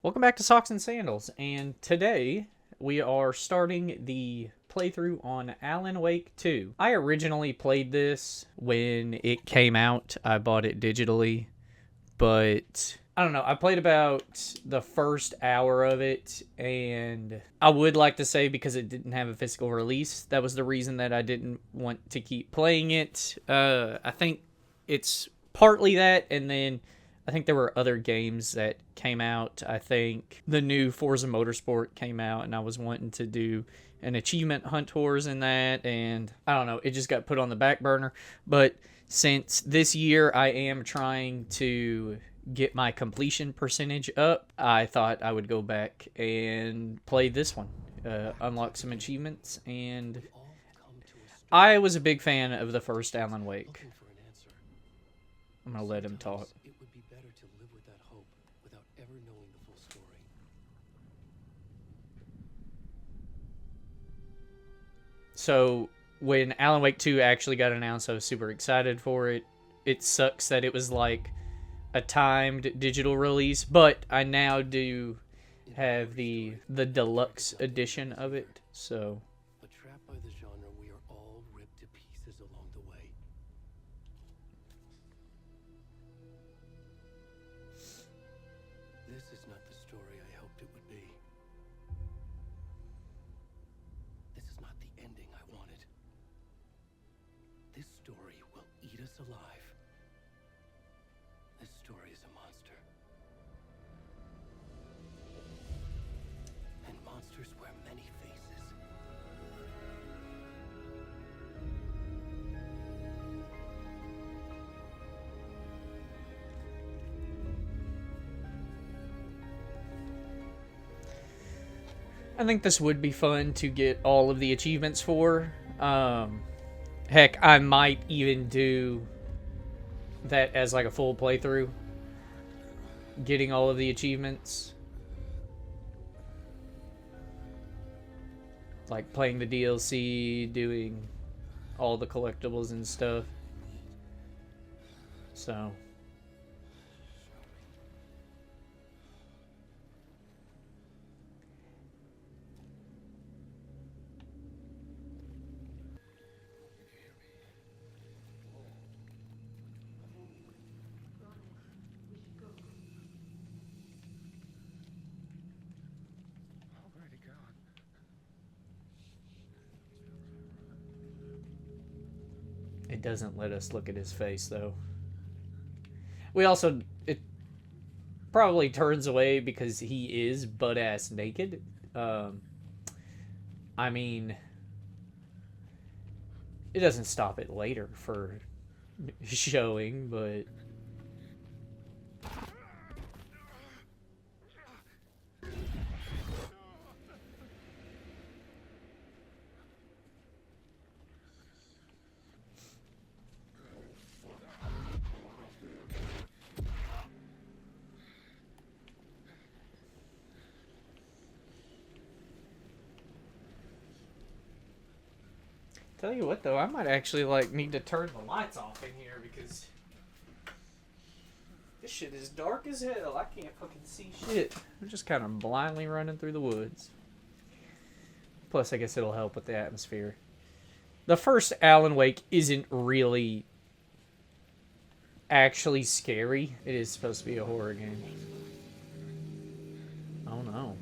Welcome back to Socks and Sandals, and today we are starting the playthrough on Alan Wake 2. I originally played this when it came out. I bought it digitally, but I don't know. I played about the first hour of it, and I would like to say because it didn't have a physical release, that was the reason that I didn't want to keep playing it. I think it's partly that, and then I think there were other games that came out. I think the new Forza Motorsport came out, and I was wanting to do an achievement hunt tours in that, and I don't know, it just got put on the back burner. But since this year I am trying to get my completion percentage up, I thought I would go back and play this one, unlock some achievements, and I was a big fan of the first Alan Wake. I'm gonna let him talk. It would be better to live with that hope without ever knowing the full story. So when Alan Wake 2 actually got announced, I was super excited for it. It sucks that it was like a timed digital release, but I now do have the deluxe edition of it. So But trapped by the genre, we are all ripped to pieces along the way. This is not the story I hoped it would be. This is not the ending I wanted. This story will eat us alive. This story is a monster. And monsters wear many faces. I think this would be fun to get all of the achievements for. Heck, I might even do that as like a full playthrough, getting all of the achievements, like playing the DLC, doing all the collectibles and stuff. So it doesn't let us look at his face though. We also, it probably turns away because he is butt ass naked. I mean, it doesn't stop it later for showing, but tell you what though, I might actually like need to turn the lights off in here because this shit is dark as hell. I can't fucking see shit. I'm just kind of blindly running through the woods. Plus, I guess it'll help with the atmosphere. The first Alan Wake isn't really actually scary. It is supposed to be a horror game. Oh no.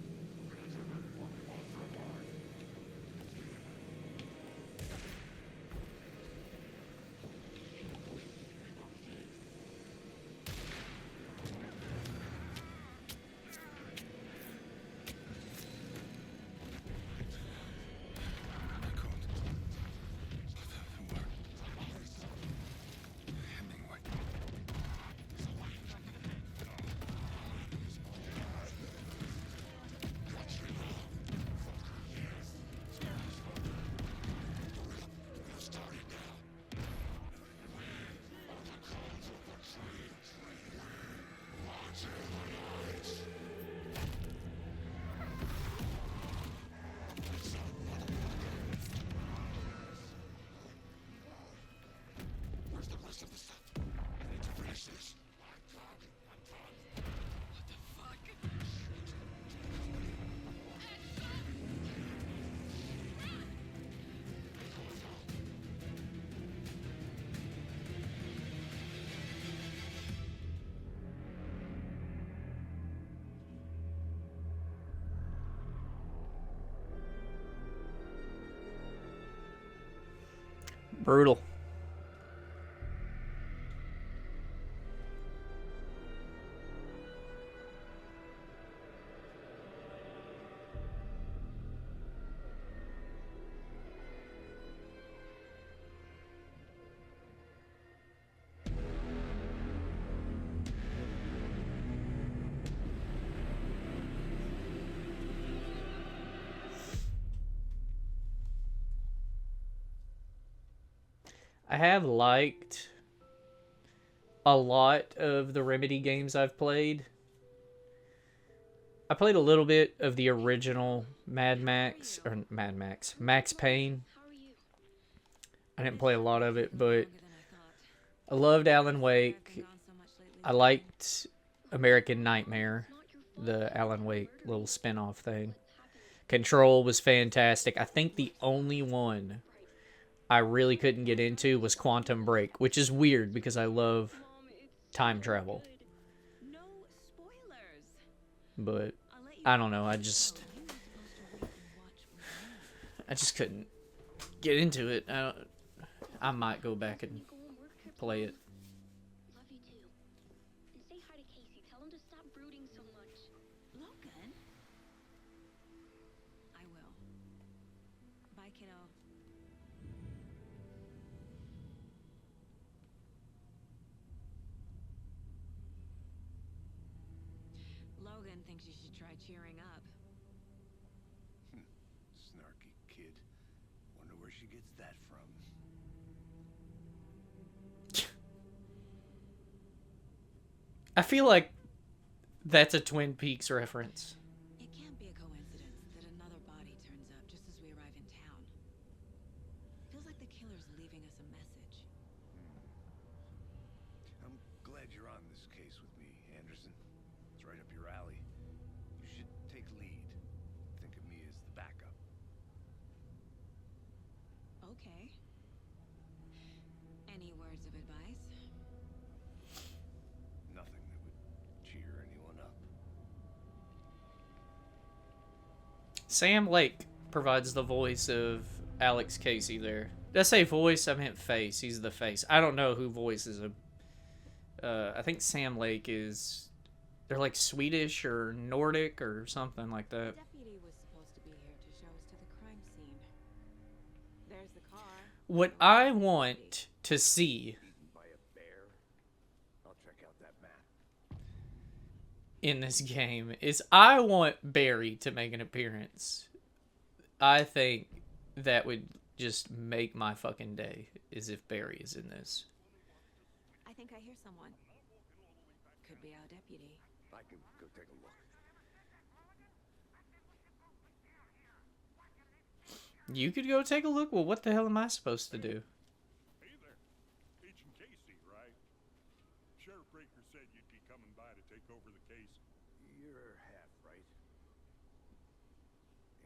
Brutal. I have liked a lot of the Remedy games I've played. I played a little bit of the original Max Payne. I didn't play a lot of it, but I loved Alan Wake. I liked American Nightmare, the Alan Wake little spin-off thing. Control was fantastic. I think the only one I really couldn't get into was Quantum Break, which is weird because I love time travel. But I don't know, I just couldn't get into it. I might go back and play it. Love you too. And say hi to Casey. Tell him to stop brooding so much. Logan? I will. Bye, kiddo. Logan thinks you should try cheering up. Snarky kid. Wonder where she gets that from. I feel like that's a Twin Peaks reference. It can't be a coincidence that another body turns up just as we arrive in town. Feels like the killer's leaving us a message. I'm glad you're on this case with me, Anderson. It's right up your alley. You should take lead. Think of me as the backup. Okay. Any words of advice? Nothing that would cheer anyone up. Sam Lake provides the voice of Alex Casey there. Did I say voice? I meant face. He's the face. I don't know who voices him. I think Sam Lake is... They're like Swedish or Nordic or something like that. Deputy was supposed to be here to show us to the crime scene. There's the car. What I want to see Eaten by a bear. I'll check out that map. in this game is I want Barry to make an appearance. I think that would just make my fucking day, is if Barry is in this. I think I hear someone. Could be our deputy. I can go take a look. You could go take a look? Well, what the hell am I supposed to do? Hey there, Agent Casey, right? Sheriff Breaker said you'd be coming by to take over the case. You're half right.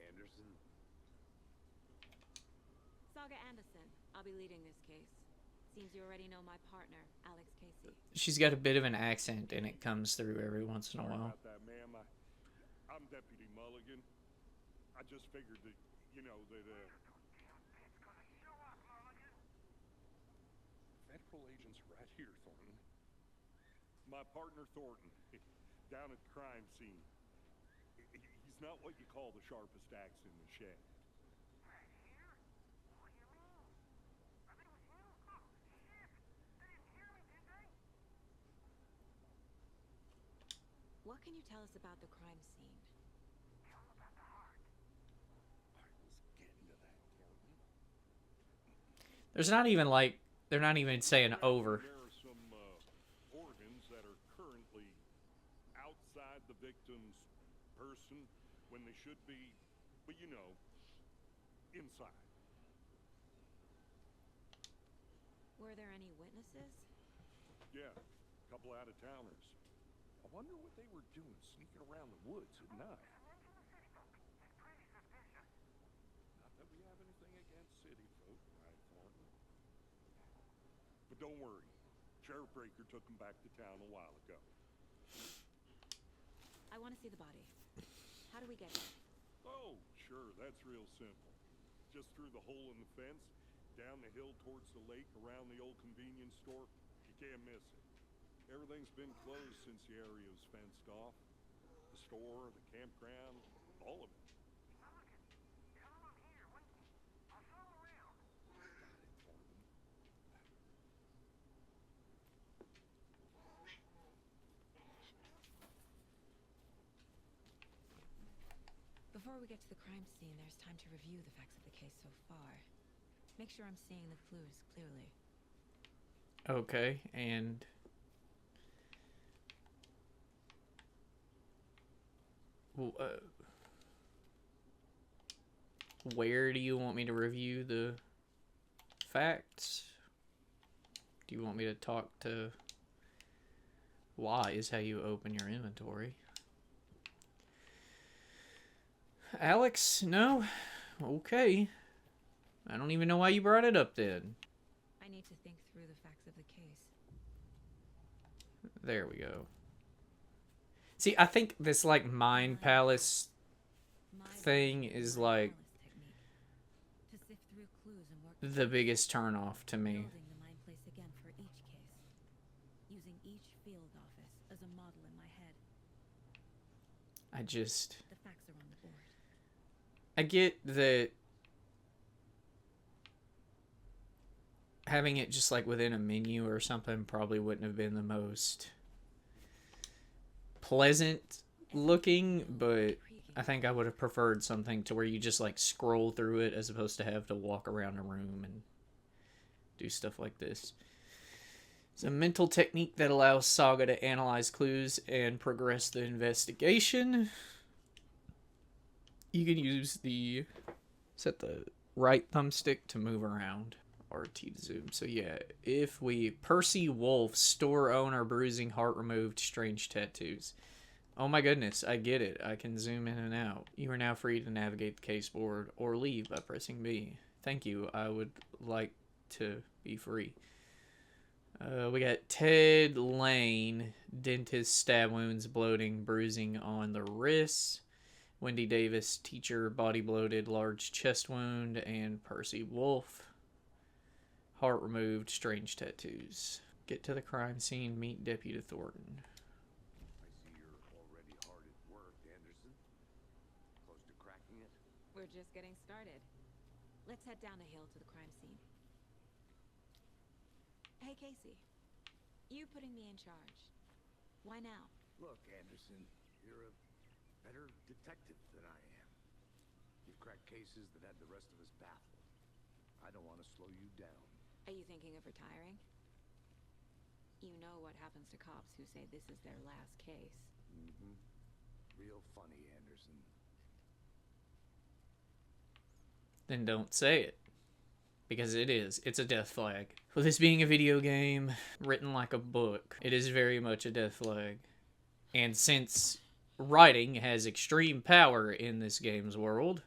Anderson? Saga Anderson. I'll be leading this case. Seems you already know my partner, Alex Casey. She's got a bit of an accent, and it comes through every once in a Sorry while. about that, ma'am. I'm Deputy Mulligan. I just figured that, you know, that, Federal agents are right here, Thornton. My partner, Thornton, down at the crime scene. He's not what you call the sharpest axe in the shed. What can you tell us about the crime scene? I was getting to that, Thornton. There's not even like, they're not even saying over. There are some organs that are currently outside the victim's person when they should be, but you know, inside. Were there any witnesses? Yeah, a couple out-of-towners. I wonder what they were doing sneaking around the woods at night. Not that we have anything against city folk, right, Thornton? But don't worry. Sheriff Breaker took them back to town a while ago. I want to see the body. How do we get there? Oh, sure, that's real simple. Just through the hole in the fence, down the hill towards the lake around the old convenience store. You can't miss it. Everything's been closed since the area was fenced off. The store, the campground, all of it. Before we get to the crime scene, there's time to review the facts of the case so far. Make sure I'm seeing the clues clearly. Okay, and where do you want me to review the facts? Do you want me to talk to Y is how you open your inventory? Alex, no? Okay. I don't even know why you brought it up then. I need to think through the facts of the case. There we go. See, I think this, like, Mind Palace thing is, like, To sift through clues and work the biggest turnoff to me. building the mind place again for each case. Using each field office as a model in my head. I just... The facts are on the board. I get that having it just, like, within a menu or something probably wouldn't have been the most pleasant looking, but I think I would have preferred something to where you just, like, scroll through it as opposed to have to walk around a room and do stuff like this. It's a mental technique that allows Saga to analyze clues and progress the investigation. You can use the... set the right thumbstick to move around. RT to zoom. So yeah, if we... Percy Wolf, store owner, bruising, heart removed, strange tattoos. Oh my goodness, I get it. I can zoom in and out. You are now free to navigate the case board or leave by pressing B. Thank you. I would like to be free. We got Ted Lane, dentist, stab wounds, bloating, bruising on the wrists. Wendy Davis, teacher, body bloated, large chest wound. And Percy Wolf, heart removed, strange tattoos. Get to the crime scene, meet Deputy Thornton. I see you're already hard at work, Anderson. Close to cracking it? We're just getting started. Let's head down the hill to the crime scene. Hey, Casey. You putting me in charge. Why now? Look, Anderson, you're a better detective than I am. You've cracked cases that had the rest of us baffled. I don't want to slow you down. Are you thinking of retiring? You know what happens to cops who say this is their last case. Mm-hmm. Real funny, Anderson. Then don't say it. Because it is. It's a death flag. For this being a video game written like a book, it is very much a death flag. And since writing has extreme power in this game's world,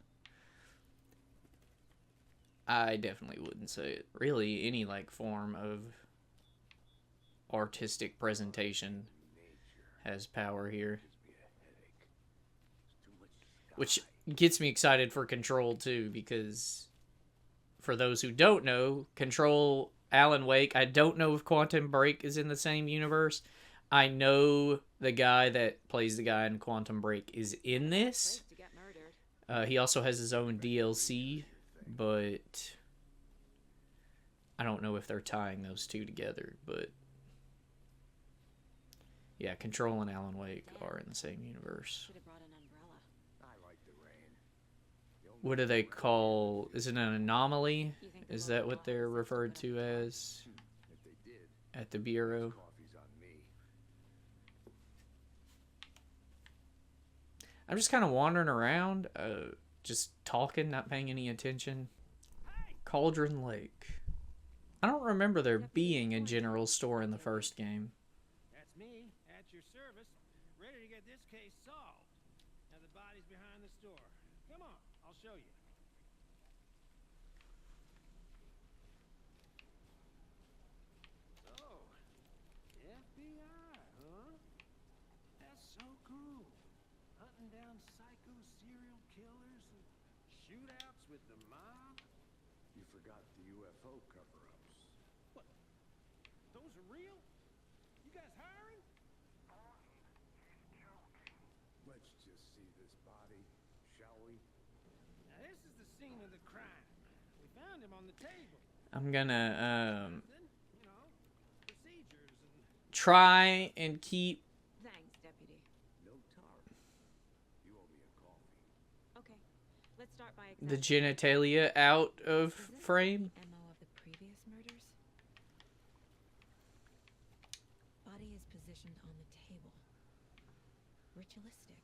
I definitely wouldn't say it. Really, any like form of artistic presentation has power here. Which gets me excited for Control too, because for those who don't know, Control, Alan Wake, I don't know if Quantum Break is in the same universe. I know the guy that plays the guy in Quantum Break is in this. To get murdered. He also has his own DLC, but I don't know if they're tying those two together. But yeah, Control and Alan Wake are in the same universe. Should have brought an umbrella. I like the rain. What do they call? Is it an anomaly? Is that what they're referred to as If they did, at the Bureau? coffee's on me. I'm just kind of wandering around, just talking, not paying any attention. Cauldron Lake. I don't remember there being a general store in the first game. That's me, at your service, ready to get this case solved. Now the body's behind the store. Come on, I'll show you. So, FBI, huh? That's so cool. Hunting down psycho serial killers and shootouts with the mob. You forgot the UFO cover-ups. What? Those are real? You guys hiring? Let's just see this body, shall we? Now this is the scene of the crime. We found him on the table. I'm gonna Then, you know, procedures and try and keep Thanks, Deputy. No tar. You owe me a coffee. Okay, let's start by the examining. genitalia out of Is this frame. the MO of the previous murders? Body is positioned on the table. Ritualistic.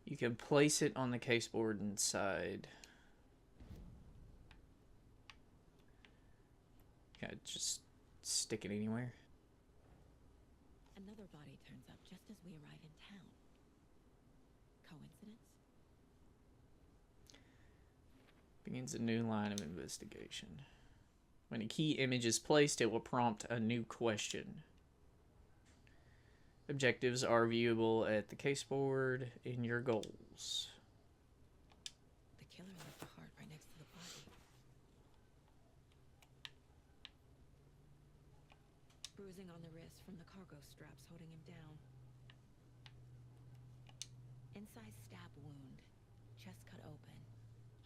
You can place it on the caseboard inside. Yeah, just stick it anywhere. Another body turns up just as we arrive in town. Coincidence? Begins a new line of investigation. When a key image is placed, it will prompt a new question. Objectives are viewable at the caseboard in your goals. The killer left a heart right next to the body. Bruising on the wrist from the cargo straps holding him down. Inside stab wound. Chest cut open.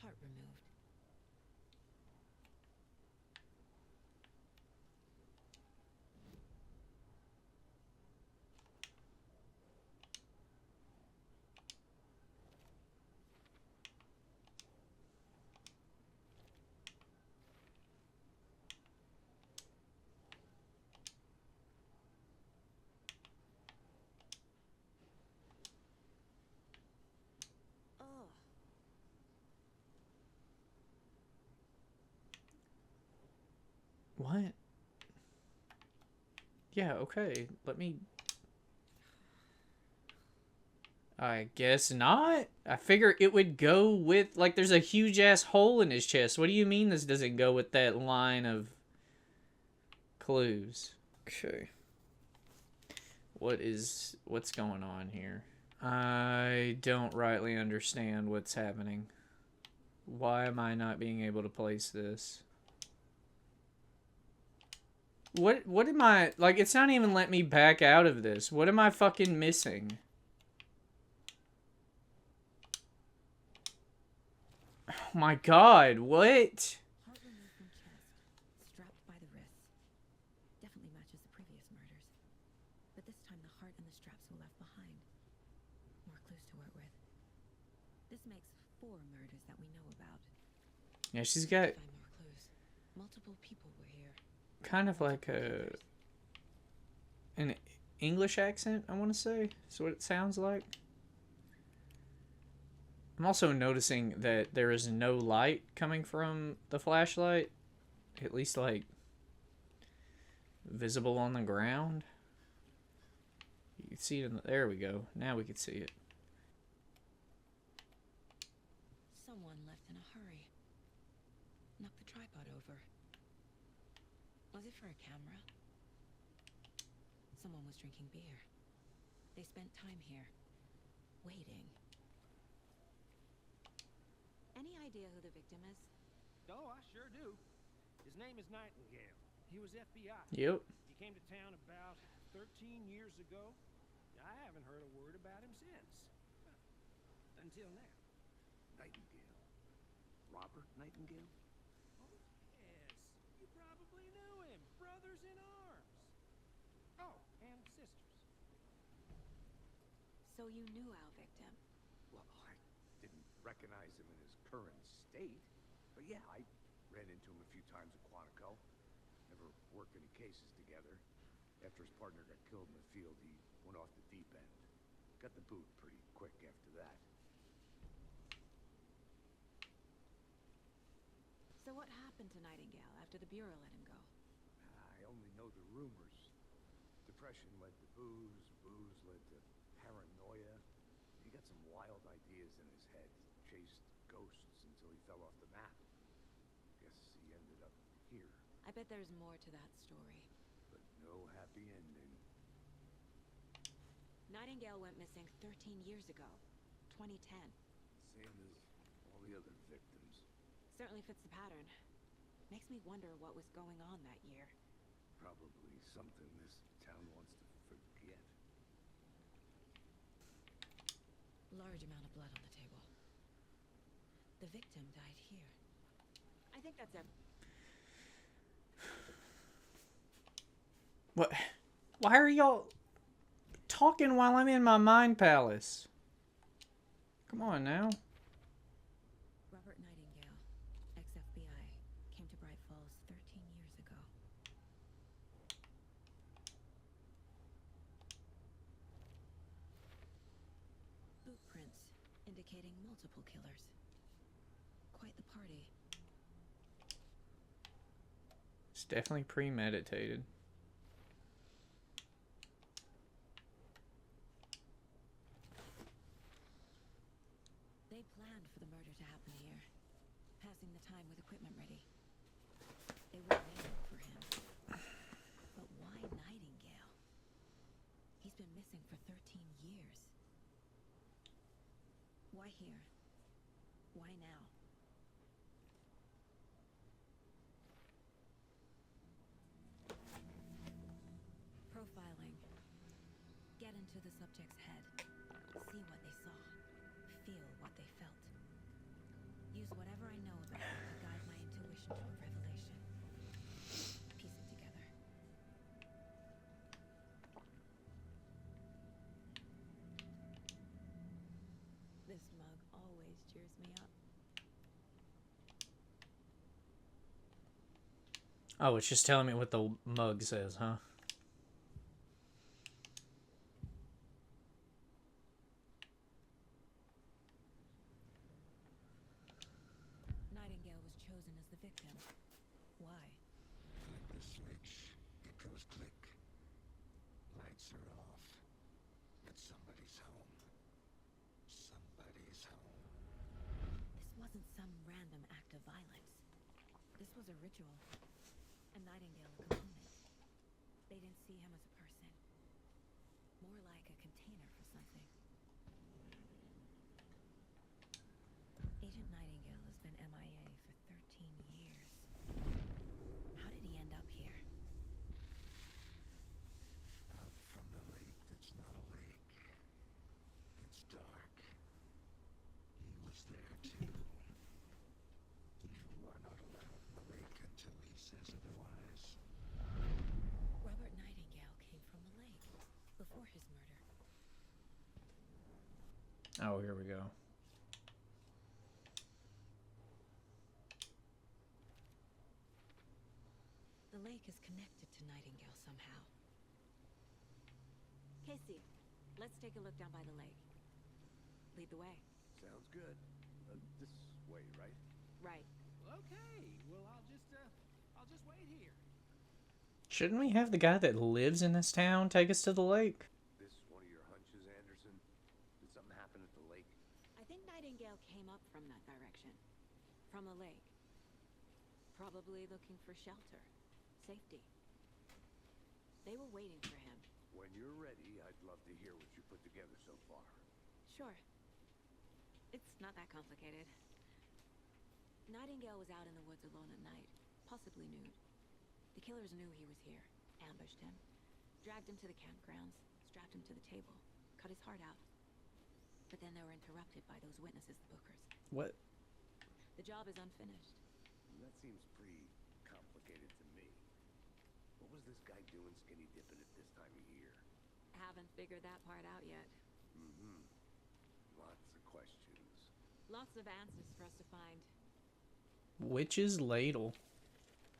Heart removed. Ugh. What? Yeah, okay. Let me... I guess not. I figure it would go with... Like, there's a huge-ass hole in his chest. What do you mean this doesn't go with that line of clues? Okay. What's going on here? I don't rightly understand what's happening. Why am I not being able to place this? What am I... Like, it's not even letting me back out of this. What am I fucking missing? Oh my god, what? Heart removed from chest. Strapped by the wrists. Definitely matches the previous murders. But this time the heart and the straps were left behind. More clues to work with. This makes 4 murders that we know about. Yeah, she's got Find more clues. Multiple people were here. kind of like an English accent, I want to say. That's what it sounds like. I'm also noticing that there is no light coming from the flashlight. At least, like, visible on the ground. You can see it in the... There we go. Now we can see it. Someone left in a hurry. Knocked the tripod over. Was it for a camera? Someone was drinking beer. They spent time here. Waiting. Any idea who the victim is? Oh, I sure do. His name is Nightingale. He was FBI. Yep. He came to town about 13 years ago. I haven't heard a word about him since. Until now. Nightingale. Robert Nightingale? Oh, yes. You probably knew him. Brothers in arms. Oh, and sisters. So you knew our victim. Well, I didn't recognize him in his current state. But yeah, I ran into him a few times at Quantico. Never worked any cases together. After his partner got killed in the field, he went off the deep end. Got the boot pretty quick after that. So what happened to Nightingale after the Bureau let him go? I only know the rumors. Depression led to booze, booze led to paranoia. He got some wild ideas in his head. Chased ghosts until he fell off the map. Guess he ended up here, I bet there's more to that story. but no happy ending. Nightingale went missing 13 years ago. 2010. Same as all the other victims. Certainly fits the pattern. Makes me wonder what was going on that year. Probably something this town wants to forget. Large amount of blood on the table. The victim died here. I think that's it. What? Why are y'all talking while I'm in my mind palace? Come on now. Robert Nightingale, ex-FBI, came to Bright Falls 13 years ago. Boot prints indicating multiple killers. Quite the party. It's definitely premeditated. They planned for the murder to happen here, passing the time with equipment ready. They were waiting for him. But why Nightingale? He's been missing for 13 years. Why here? Why now? Profiling. Get into the subject's head. See what they saw. Feel what they felt. Use whatever I know about them to guide my intuition to a revelation. Piece it together. This mug always cheers me up. Oh, it's just telling me what the mug says, huh? Nightingale was chosen as the victim. Why? Flip the switch. It goes click. Lights are off. But somebody's home. Somebody's home. This wasn't some random act of violence. This was a ritual. And Nightingale a component. They didn't see him as a person. More like a container for something. Agent Nightingale has been MIA for 13 years. How did he end up here? Out from the lake that's not a lake. It's dark. He was there too. You are not allowed in the lake until he says otherwise. Robert Nightingale came from the lake before his murder. Oh, here we go. The lake is connected to Nightingale somehow. Casey, let's take a look down by the lake. Lead the way. Sounds good. This way, right? Right. Okay, well, I'll just wait here. Shouldn't we have the guy that lives in this town take us to the lake? This one of your hunches, Anderson? Did something happen at the lake? I think Nightingale came up from that direction. From the lake. Probably looking for shelter. Safety. They were waiting for him. When you're ready, I'd love to hear what you put together so far. Sure. It's not that complicated. Nightingale was out in the woods alone at night, possibly nude. The killers knew he was here, ambushed him, dragged him to the campgrounds, strapped him to the table, cut his heart out. But then they were interrupted by those witnesses, the Bookers. What? The job is unfinished. That seems pretty complicated to me. What was this guy doing skinny dipping at this time of year? Haven't figured that part out yet. Mm-hmm. Lots of questions. Lots of answers for us to find. Witch's ladle.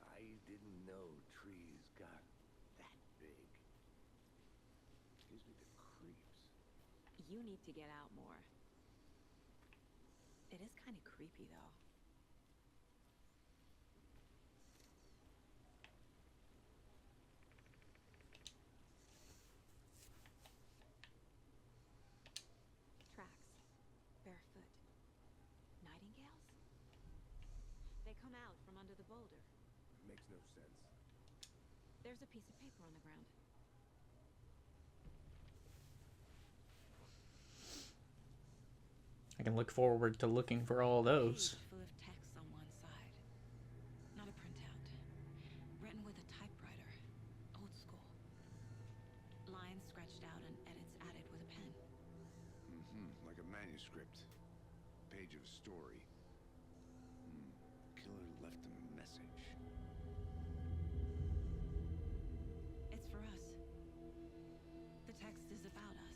I didn't know trees got that big. Gives me the creeps. You need to get out more. It is kind of creepy, though. Tracks. Barefoot. Nightingales? They come out from under the boulder. Makes no sense. There's a piece of paper on the ground. I can look forward to looking for all those. Page full of text on one side. manuscript. Page of a story. Killer left a message. It's for us. The text is about us.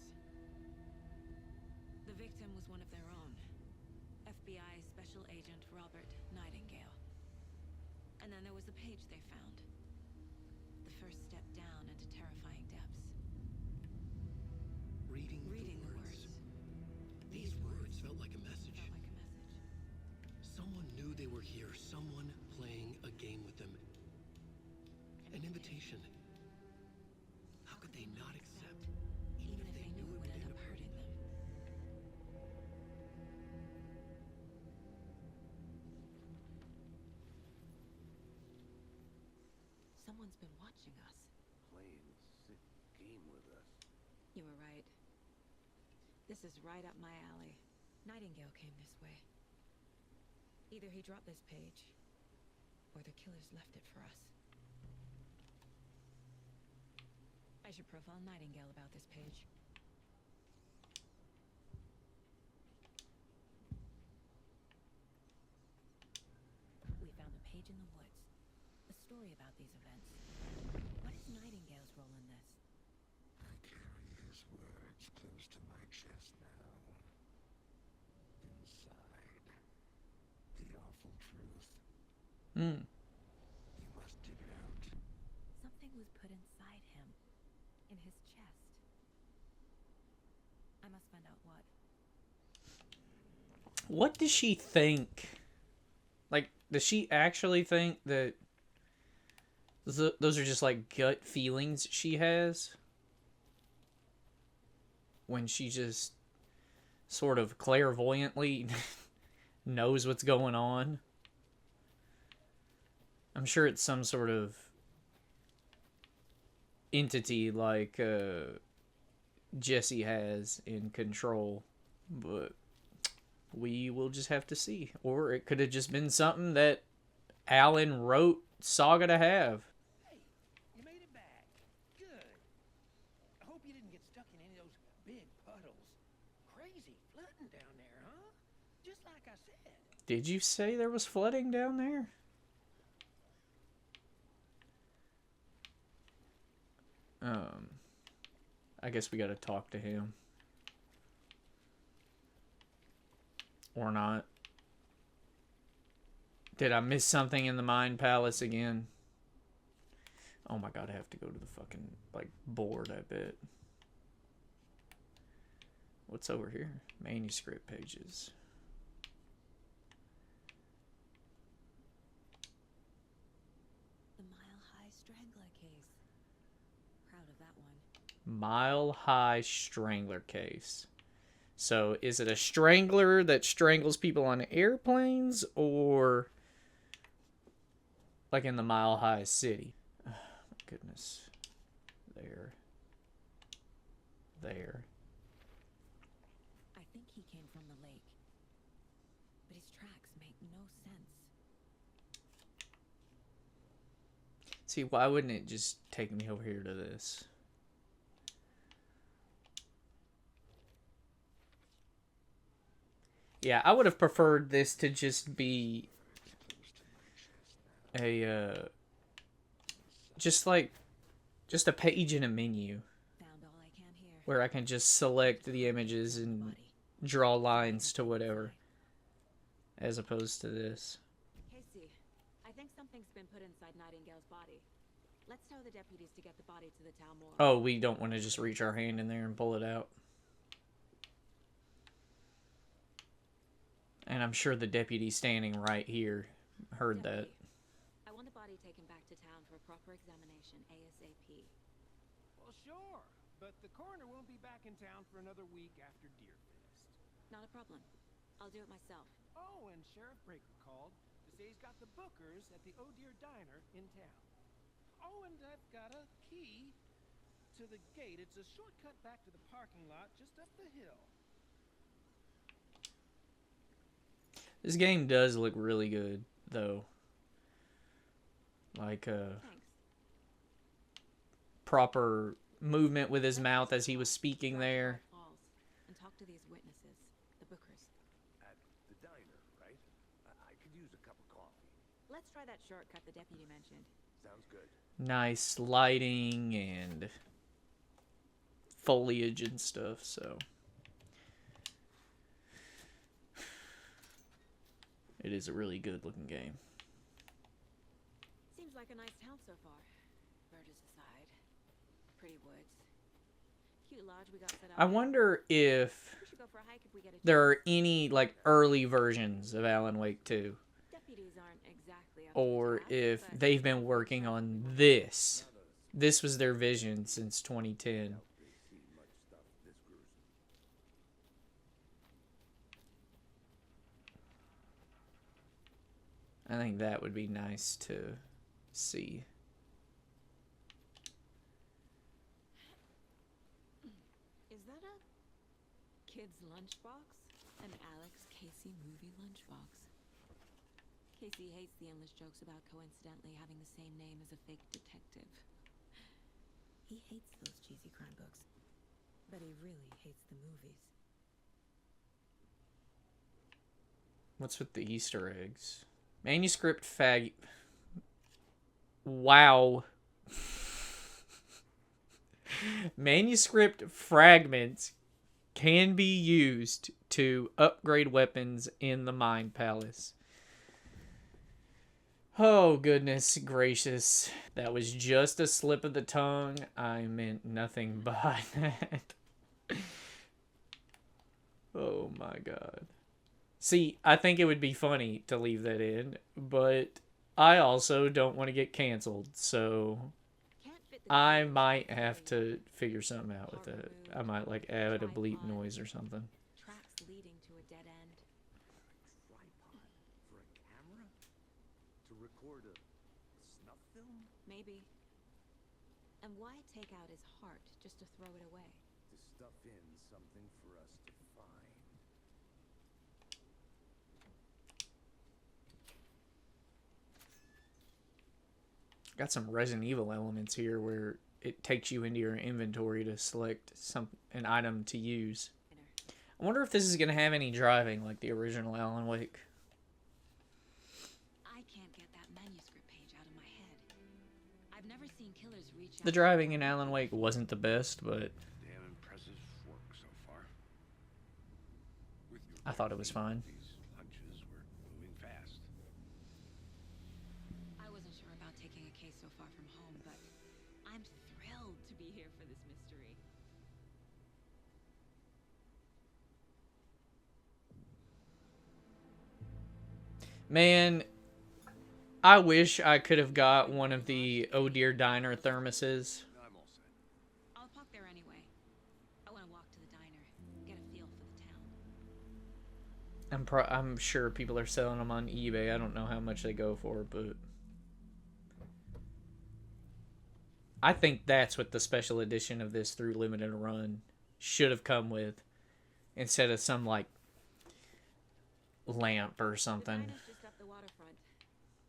The victim was one of their own. FBI Special Agent Robert Nightingale. And then there was the page they found. The first step down into terrifying depths. Reading the words. These words felt like a message. Felt like a message. Someone knew they were here. Someone playing a game with them. An invitation. How could they not accept, even if they knew it would end up hurting them? Someone's been watching us. Playing a sick game with us. You were right. This is right up my alley. Nightingale came this way. Either he dropped this page, or the killers left it for us. I should profile Nightingale about this page. We found a page in the woods. A story about these events. What is Nightingale's role in this? I carry his words close to my chest now. Inside, the awful truth. Hmm. You must dig it out. Something was put inside him. In his chest. I must find out what. What does she think? Like, does she actually think that those are just like gut feelings she has? When she just sort of clairvoyantly knows what's going on? I'm sure it's some sort of entity like Jesse has in control, but we will just have to see. Or it could have just been something that Alan wrote Saga to have. Hey, you made it back. Good. I hope you didn't get stuck in any of those big puddles. Crazy flooding down there, huh? Just like I said. Did you say there was flooding down there? I guess we gotta talk to him. Or not. Did I miss something in the Mind Palace again? Oh my god, I have to go to the fucking, like, board, I bet. What's over here? Manuscript pages. The Mile High Strangler case. Proud of that one. Mile High Strangler case. So, is it a strangler that strangles people on airplanes, or like in the Mile High City? Oh, my goodness. There. I think he came from the lake. But his tracks make no sense. See, why wouldn't it just take me over here to this? Yeah, I would have preferred this to just be a, just a page in a menu Found all I can here. where I can just select the images and Body. draw lines to whatever, as opposed to this. Casey, I think something's been put inside Nightingale's body. Let's tell the deputies to get the body to the town morgue. Oh, we don't want to just reach our hand in there and pull it out. And I'm sure the deputy standing right here heard that. I want the body taken back to town for a proper examination ASAP. Well, sure. But the coroner won't be back in town for another week after Deerfest. Not a problem. I'll do it myself. Oh, and Sheriff Breaker called to say he's got the bookers at the Oh Deer Diner in town. Oh, and I've got a key to the gate. It's a shortcut back to the parking lot just up the hill. This game does look really good, though. Like, Thanks. proper movement with his mouth as he was speaking there. And talk to these witnesses, the Bookers. At the diner, right? I could use a cup of coffee. Let's try that shortcut the deputy mentioned. Sounds good. Nice lighting and foliage and stuff, so it is a really good looking game. Seems like a nice town so far. Murders aside. Pretty woods. Cute lodge we got set up. I wonder if We should go for a hike if we get a there are any like early versions of Alan Wake 2, Deputies aren't exactly up to or task, if but they've been working on this. This was their vision since 2010. They see much stuff this gruesome. I think that would be nice to see. Is that a kid's lunchbox? An Alex Casey movie lunchbox. Casey hates the endless jokes about coincidentally having the same name as a fake detective. He hates those cheesy crime books, but he really hates the movies. What's with the Easter eggs? Manuscript fag... Wow. Manuscript fragments can be used to upgrade weapons in the Mind Palace. Oh, goodness gracious. That was just a slip of the tongue. I meant nothing by that. Oh my god. See, I think it would be funny to leave that in, but I also don't want to get canceled, so I might have to figure something out with that. I might like add a bleep noise or something. Tracks leading to a dead end. Tripod for a camera? To record a snuff film? Maybe. And why take out his heart just to throw it away? To stuff in something for us to find. Got some Resident Evil elements here where it takes you into your inventory to select an item to use. I wonder if this is going to have any driving like the original Alan Wake. I can't get that manuscript page out of my head. I've never seen killers reach out. The driving in Alan Wake wasn't the best, but Damn impressive work so far. With your I thought it was fine. these hunches were moving fast. I wasn't sure about taking a case so far from home, but I'm thrilled to be here for this mystery. man, I wish I could have got one of the Oh Dear Diner thermoses. I'm all set. I'll park there anyway. I want to walk to the diner, get a feel for the town. I'm sure people are selling them on eBay. I don't know how much they go for, but I think that's what the special edition of this through limited run should have come with, instead of some like lamp or The something. diner's just up the waterfront.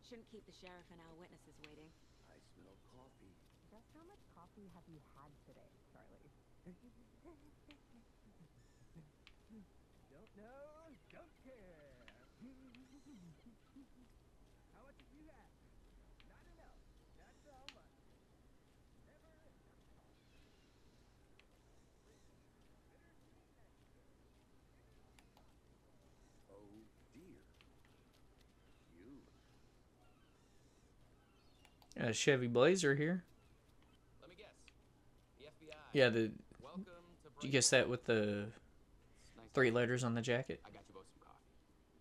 Shouldn't keep the sheriff and our witnesses waiting. I smell coffee. Just how much coffee have you had today, Charlie? Don't know, don't care. How much have you had? Not enough. Not so much. Never enough. Oh dear. You. A Chevy Blazer here. Let me guess. The FBI. Yeah, Welcome to did you guess that with the Nice 3 to- letters on the jacket? I got you both some coffee.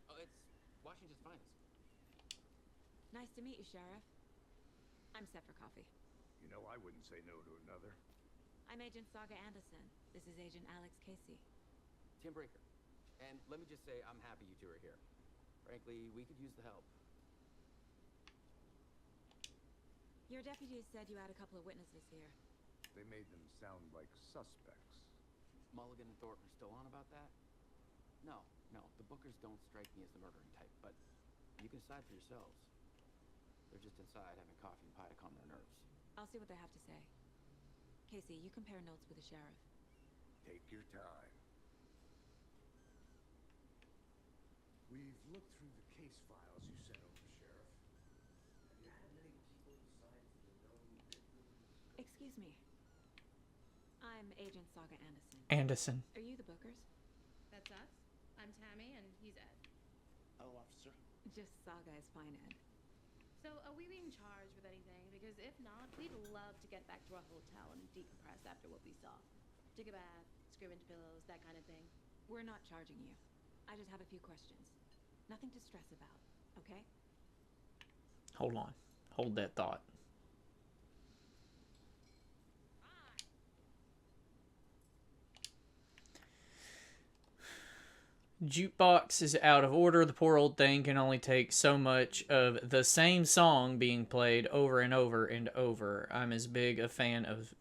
Oh, it's Washington's finest. Nice to meet you, Sheriff. I'm set for coffee. You know I wouldn't say no to another. I'm Agent Saga Anderson. This is Agent Alex Casey. Tim Breaker. And let me just say, I'm happy you two are here. Frankly, we could use the help. Your deputies said you had a couple of witnesses here. They made them sound like suspects. Mulligan and Thornton are still on about that? No, the Bookers don't strike me as the murdering type, but you can decide for yourselves. They're just inside having coffee and pie to calm their nerves. I'll see what they have to say. Casey, you compare notes with the sheriff. Take your time. looked through the case files you sent over, Sheriff. Have you had many people besides the known victims? Excuse me. I'm Agent Saga Anderson. Anderson. Are you the Bookers? That's us. I'm Tammy, and he's Ed. Hello, officer. Just Saga is fine, Ed. So, are we being charged with anything? Because if not, we'd love to get back to our hotel and decompress after what we saw. Take a bath, scream into pillows, that kind of thing. We're not charging you. I just have a few questions. Nothing to stress about, okay? Hold on. Hold that thought. Jukebox is out of order. The poor old thing can only take so much of the same song being played over and over and over. I'm as big a fan of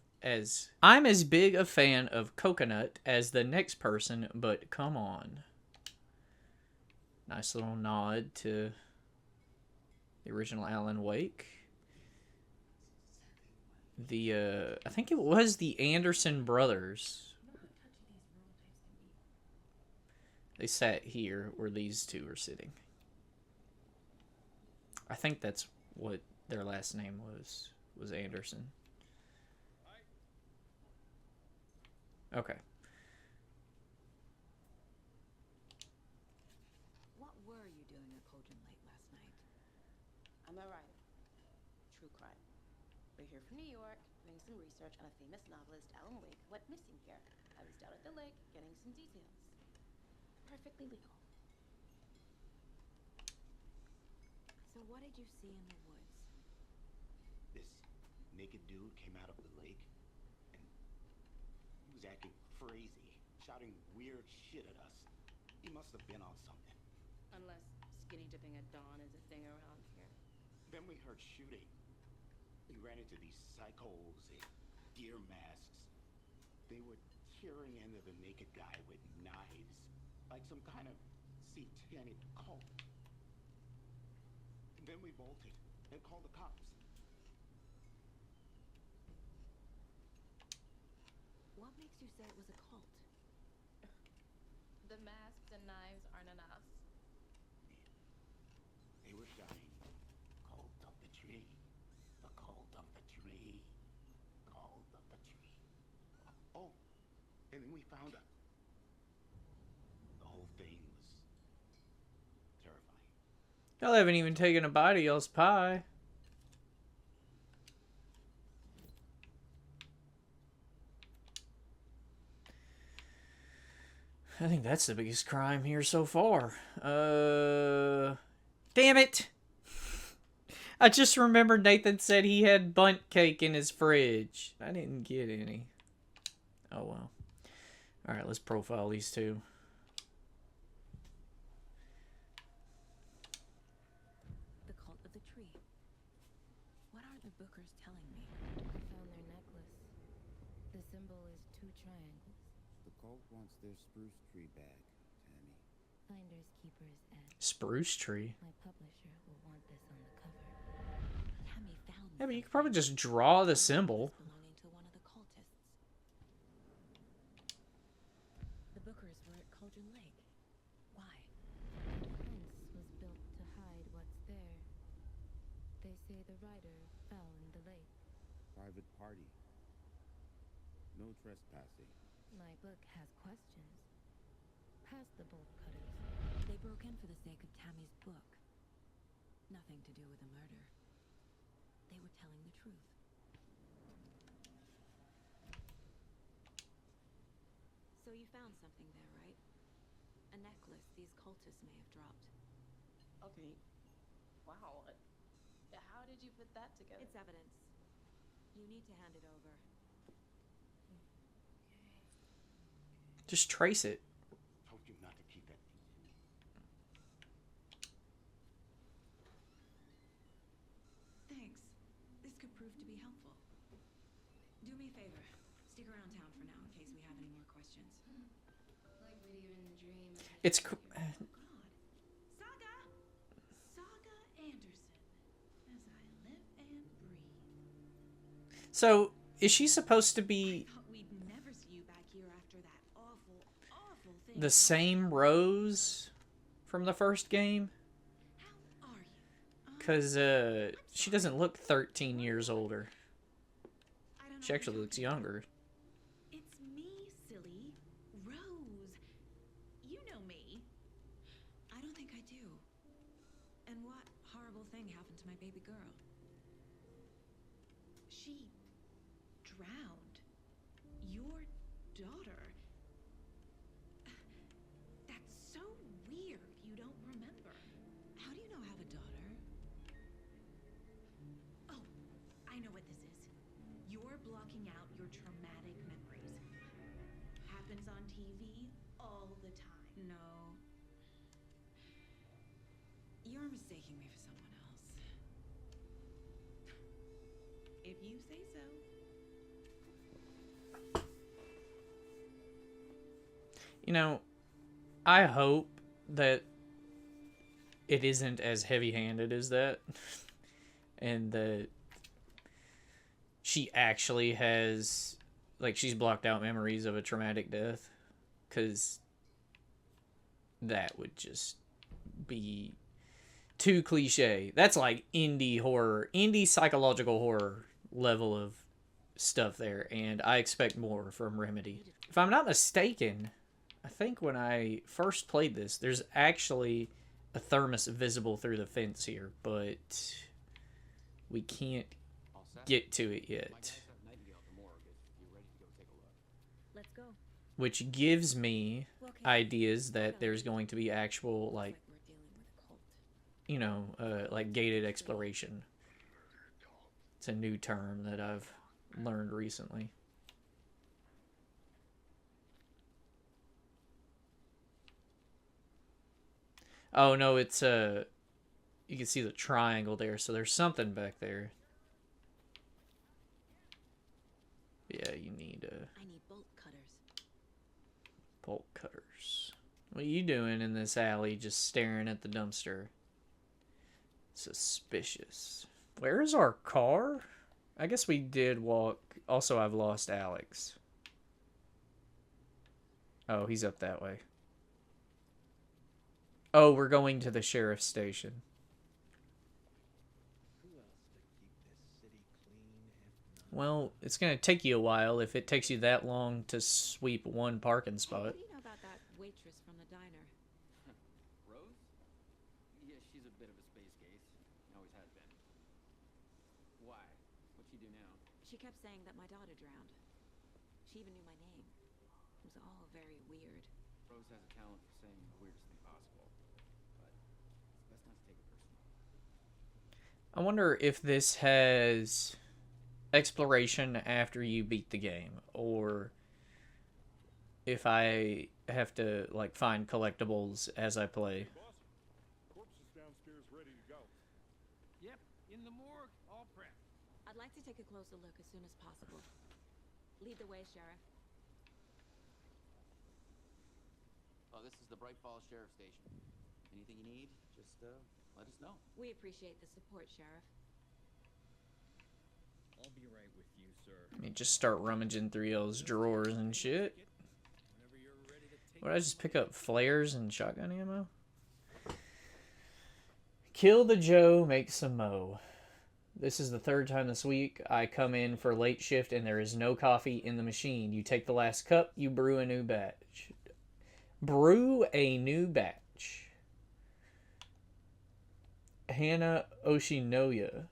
Coconut as the next person, but come on. Nice little nod to the original Alan Wake. I think it was the Anderson brothers. They sat here where these two are sitting. I think that's what their last name was Anderson. Okay. What were you doing at Cauldron Lake last night? I'm a writer. True crime. We're here from New York, doing some research on a famous novelist, Alan Wake, who went missing here. I was down at the lake, getting some details. Perfectly legal. So what did you see in the woods? This naked dude came out of the lake, and he was acting crazy, shouting weird shit at us. He must have been on something. Unless skinny dipping at dawn is a thing around here. Then we heard shooting. We ran into these psychos in deer masks. They were tearing into the naked guy with knives, like some kind of satanic cult. And then we bolted and called the cops. What makes you say it was a cult? The masks and knives aren't enough. They were shouting, "Cult of the tree, the cult of the tree, cult of the tree." Oh, and then we found out. The whole thing was terrifying. Y'all haven't even taken a bite of y'all's pie. I think that's the biggest crime here so far. Damn it! I just remembered Nathan said he had bundt cake in his fridge. I didn't get any. Oh well. Alright, let's profile these two. The cult of the tree. What are the Bookers telling me? I found their necklace. The symbol is 2 triangles. The cult wants their spruce tree back, Tammy. Finders keepers Ed. Spruce tree. My publisher will want this on the cover. Tammy found Yeah, but you could probably just draw the symbol. belonging to one of the cultists. The Bookers were at Cauldron Lake. Why? The fence was built to hide what's there. They say the rider fell in the lake. Private party. No trespassing. My book has questions. Past the bolt cutters. They broke in for the sake of Tammy's book. Nothing to do with the murder. They were telling the truth. So you found something there, right? A necklace these cultists may have dropped. Okay. Wow. How did you put that together? It's evidence. You need to hand it over. Just trace it. Told you not to keep that thing to me. Thanks. This could prove to be helpful. Do me a favor. Stick around town for now in case we have any more questions. Like we'd even dream. It's God. Saga! Saga Anderson. As I live and breathe. So, is she supposed to be Thought we'd never see you back here after that awful, awful thing. the same Rose from the first game. How are you? Because she doesn't look 13 years older. I don't know She what actually you're looks talking about. younger. It's me, silly. Rose. You know me. I don't think I do. And what horrible thing happened to my baby girl? She drowned. Your daughter. That's so weird. You don't remember. How do you know I have a daughter? Oh, I know what this is. You're blocking out your traumatic memories. Happens on TV all the time. No. You're mistaking me for someone else. If you say so. You know, I hope that it isn't as heavy-handed as that. And that she actually has, like, she's blocked out memories of a traumatic death. Because that would just be too cliche. That's like indie horror, indie psychological horror level of stuff there. And I expect more from Remedy. If I'm not mistaken, I think when I first played this, there's actually a thermos visible through the fence here, but we can't get to it yet. Let's go. Which gives me ideas that there's going to be actual, like, you know, like gated exploration. It's a new term that I've learned recently. Oh no, it's you can see the triangle there, so there's something back there. Yeah, you need I need bolt cutters. bolt cutters. What are you doing in this alley just staring at the dumpster? Suspicious. Where's our car? I guess we did walk. Also, I've lost Alex. Oh, he's up that way. Oh, we're going to the sheriff's station. Well, it's going to take you a while if it takes you that long to sweep one parking spot. What do you know about that waitress from the diner? Rose? Yeah, she's a bit of a space case. Always has been. Why? What'd she do now? She kept saying that my daughter drowned. She even knew my name. It was all very weird. Rose has a talent for saying the weirdest thing possible. But it's best not to take it personal. I wonder if this has exploration after you beat the game, or if I have to, like, find collectibles as I play. Corpse is downstairs ready to go. Yep, in the morgue, all prepped. I'd like to take a closer look as soon as possible. Lead the way, Sheriff. Oh, this is the Bright Falls Sheriff Station. Anything you need, just let us know. We appreciate the support, Sheriff. I'll be right with you, sir. You just start rummaging through those drawers and shit. What, did I just pick up flares and shotgun ammo? Kill the Joe, make some mo. This is the third time this week I come in for late shift and there is no coffee in the machine. You take the last cup, you brew a new batch. Brew a new batch. Hannah Oshinoya.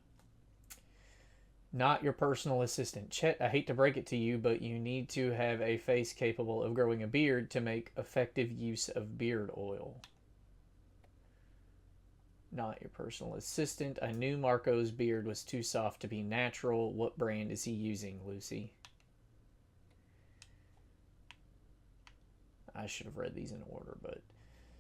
Not your personal assistant. Chet, I hate to break it to you, but you need to have a face capable of growing a beard to make effective use of beard oil. Not your personal assistant. I knew Marco's beard was too soft to be natural. What brand is he using, Lucy? I should have read these in order, but...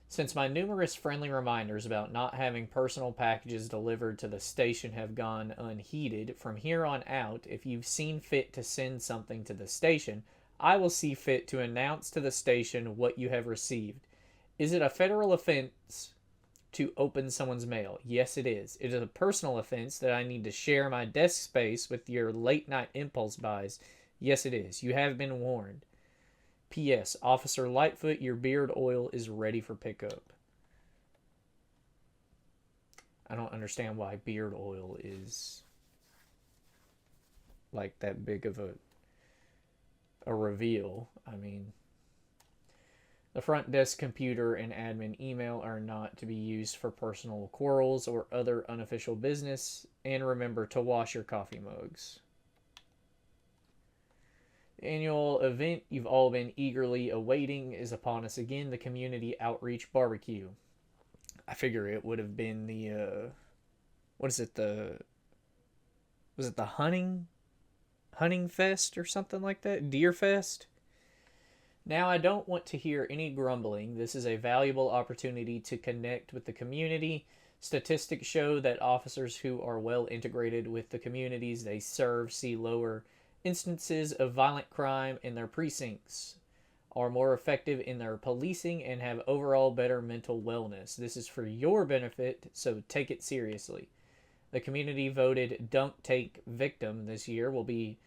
Since my numerous friendly reminders about not having personal packages delivered to the station have gone unheeded, from here on out, if you've seen fit to send something to the station, I will see fit to announce to the station what you have received. Is it a federal offense to open someone's mail? Yes, it is. It is a personal offense that I need to share my desk space with your late-night impulse buys. Yes, it is. You have been warned. P.S. Officer Lightfoot, your beard oil is ready for pickup. I don't understand why beard oil is like that big of a reveal. I mean, the front desk computer and admin email are not to be used for personal quarrels or other unofficial business. And remember to wash your coffee mugs. The annual event you've all been eagerly awaiting is upon us again, the Community Outreach Barbecue. I figure it would have been the, what is it, was it the hunting fest or something like that? Deer fest? Now, I don't want to hear any grumbling. This is a valuable opportunity to connect with the community. Statistics show that officers who are well integrated with the communities they serve see lower instances of violent crime in their precincts, are more effective in their policing, and have overall better mental wellness. This is for your benefit, so take it seriously. The community voted Dunk Tank victim this year will be,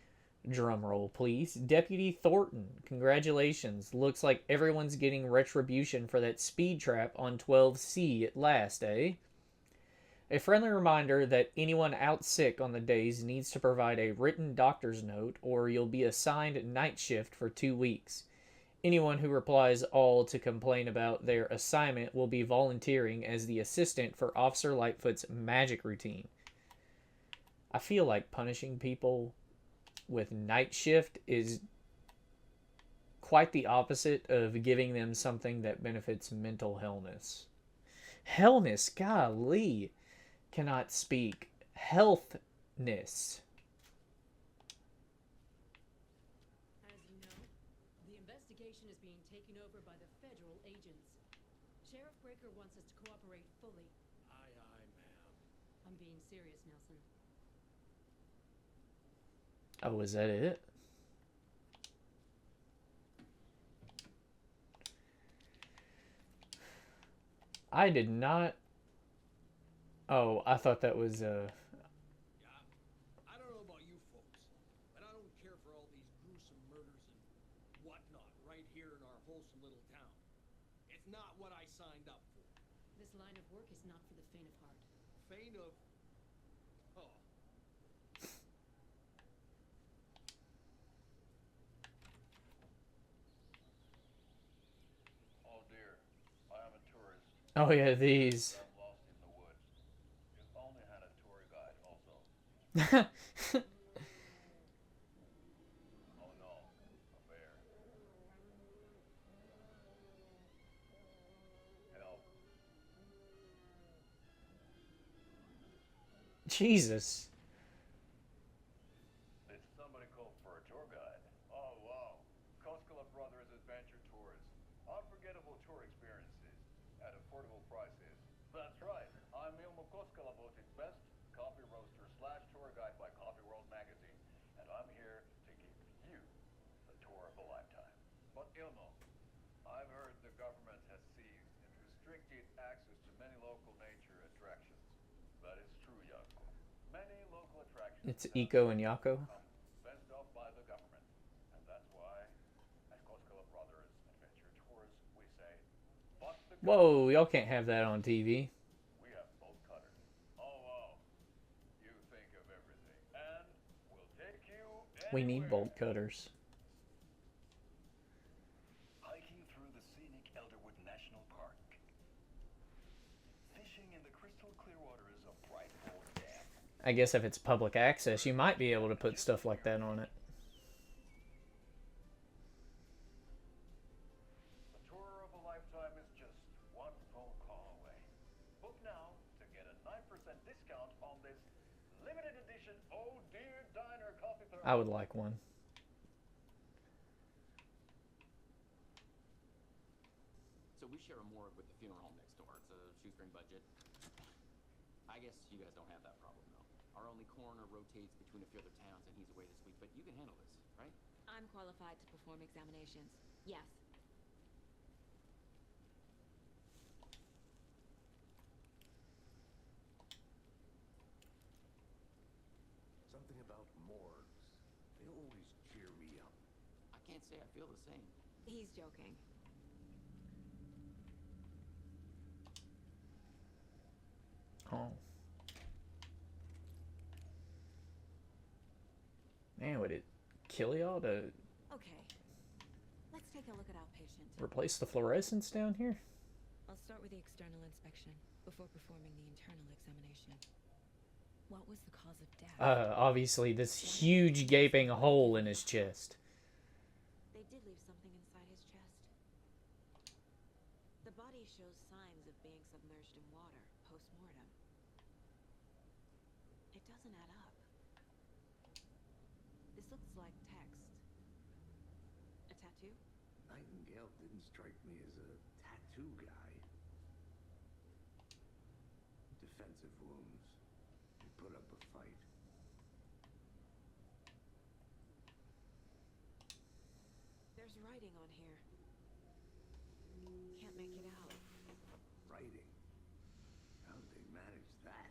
drumroll please, Deputy Thornton. Congratulations. Looks like everyone's getting retribution for that speed trap on 12C at last, eh? A friendly reminder that anyone out sick on the days needs to provide a written doctor's note or you'll be assigned night shift for 2 weeks. Anyone who replies all to complain about their assignment will be volunteering as the assistant for Officer Lightfoot's magic routine. I feel like punishing people with night shift is quite the opposite of giving them something that benefits mental hellness. Hellness, golly. Cannot speak. Healthness. As you know, the investigation is being taken over by the federal agents. Sheriff Breaker wants us to cooperate fully. Aye, aye, ma'am. I'm being serious, Nelson. Oh, is that it? I did not... Oh, I thought that was, Yeah, I don't know about you folks, but I don't care for all these gruesome murders and whatnot right here in our wholesome little town. It's not what I signed up for. This line of work is not for the faint of heart. Faint of... Oh. Oh dear, I am a tourist. Oh yeah, these. I'm lost in the woods. If only had a tour guide also. Oh no, a bear. Help. Jesus. Did somebody call for a tour guide? Oh wow, Koskela Brothers Adventure Tours. Unforgettable tour experiences at affordable prices. That's right, I'm Ilmo Koskela, voted best coffee roaster / tour guide by Coffee World magazine, and I'm here to give you the tour of a lifetime. But Ilmo, I've heard the government has seized and restricted access to many local nature attractions. That is true, Yako. Many local attractions It's Iko and Yako. fenced off by the government, and that's why at Koskela Brothers Adventure Tours we say, fuck the Whoa, y'all can't have that on TV. we have bolt cutters. Oh wow, you think of everything, and we'll take you We need anywhere. bolt cutters. Hiking through the scenic Elderwood National Park. Fishing in the crystal clear waters of Bright Bowl Dam. I guess if it's public access, you might be able to put stuff like that on it. The tour of a lifetime is just one phone call away. Book now to get a 9% discount on this limited edition Oh Dear Diner coffee thermos. I would like one. So we share a morgue with the funeral home next door. It's a shoestring budget. I guess you guys don't have that problem, though. Our only coroner rotates between a few other towns, and he's away this week. But you can handle this, right? I'm qualified to perform examinations. Yes. Something about morgues. They always cheer me up. I can't say I feel the same. He's joking. Oh. Man, would it kill y'all to Okay. Let's take a look at our patient. replace the fluorescence down here? I'll start with the external inspection before performing the internal examination. What was the cause of death? Obviously this huge gaping hole in his chest. They did leave something inside his chest. The body shows signs of being submerged in water post-mortem. It doesn't add up. This looks like text. A tattoo? Nightingale didn't strike me as a tattoo guy. Defensive wounds. He put up a fight. There's writing on here. Can't make it out. Writing? How did they manage that?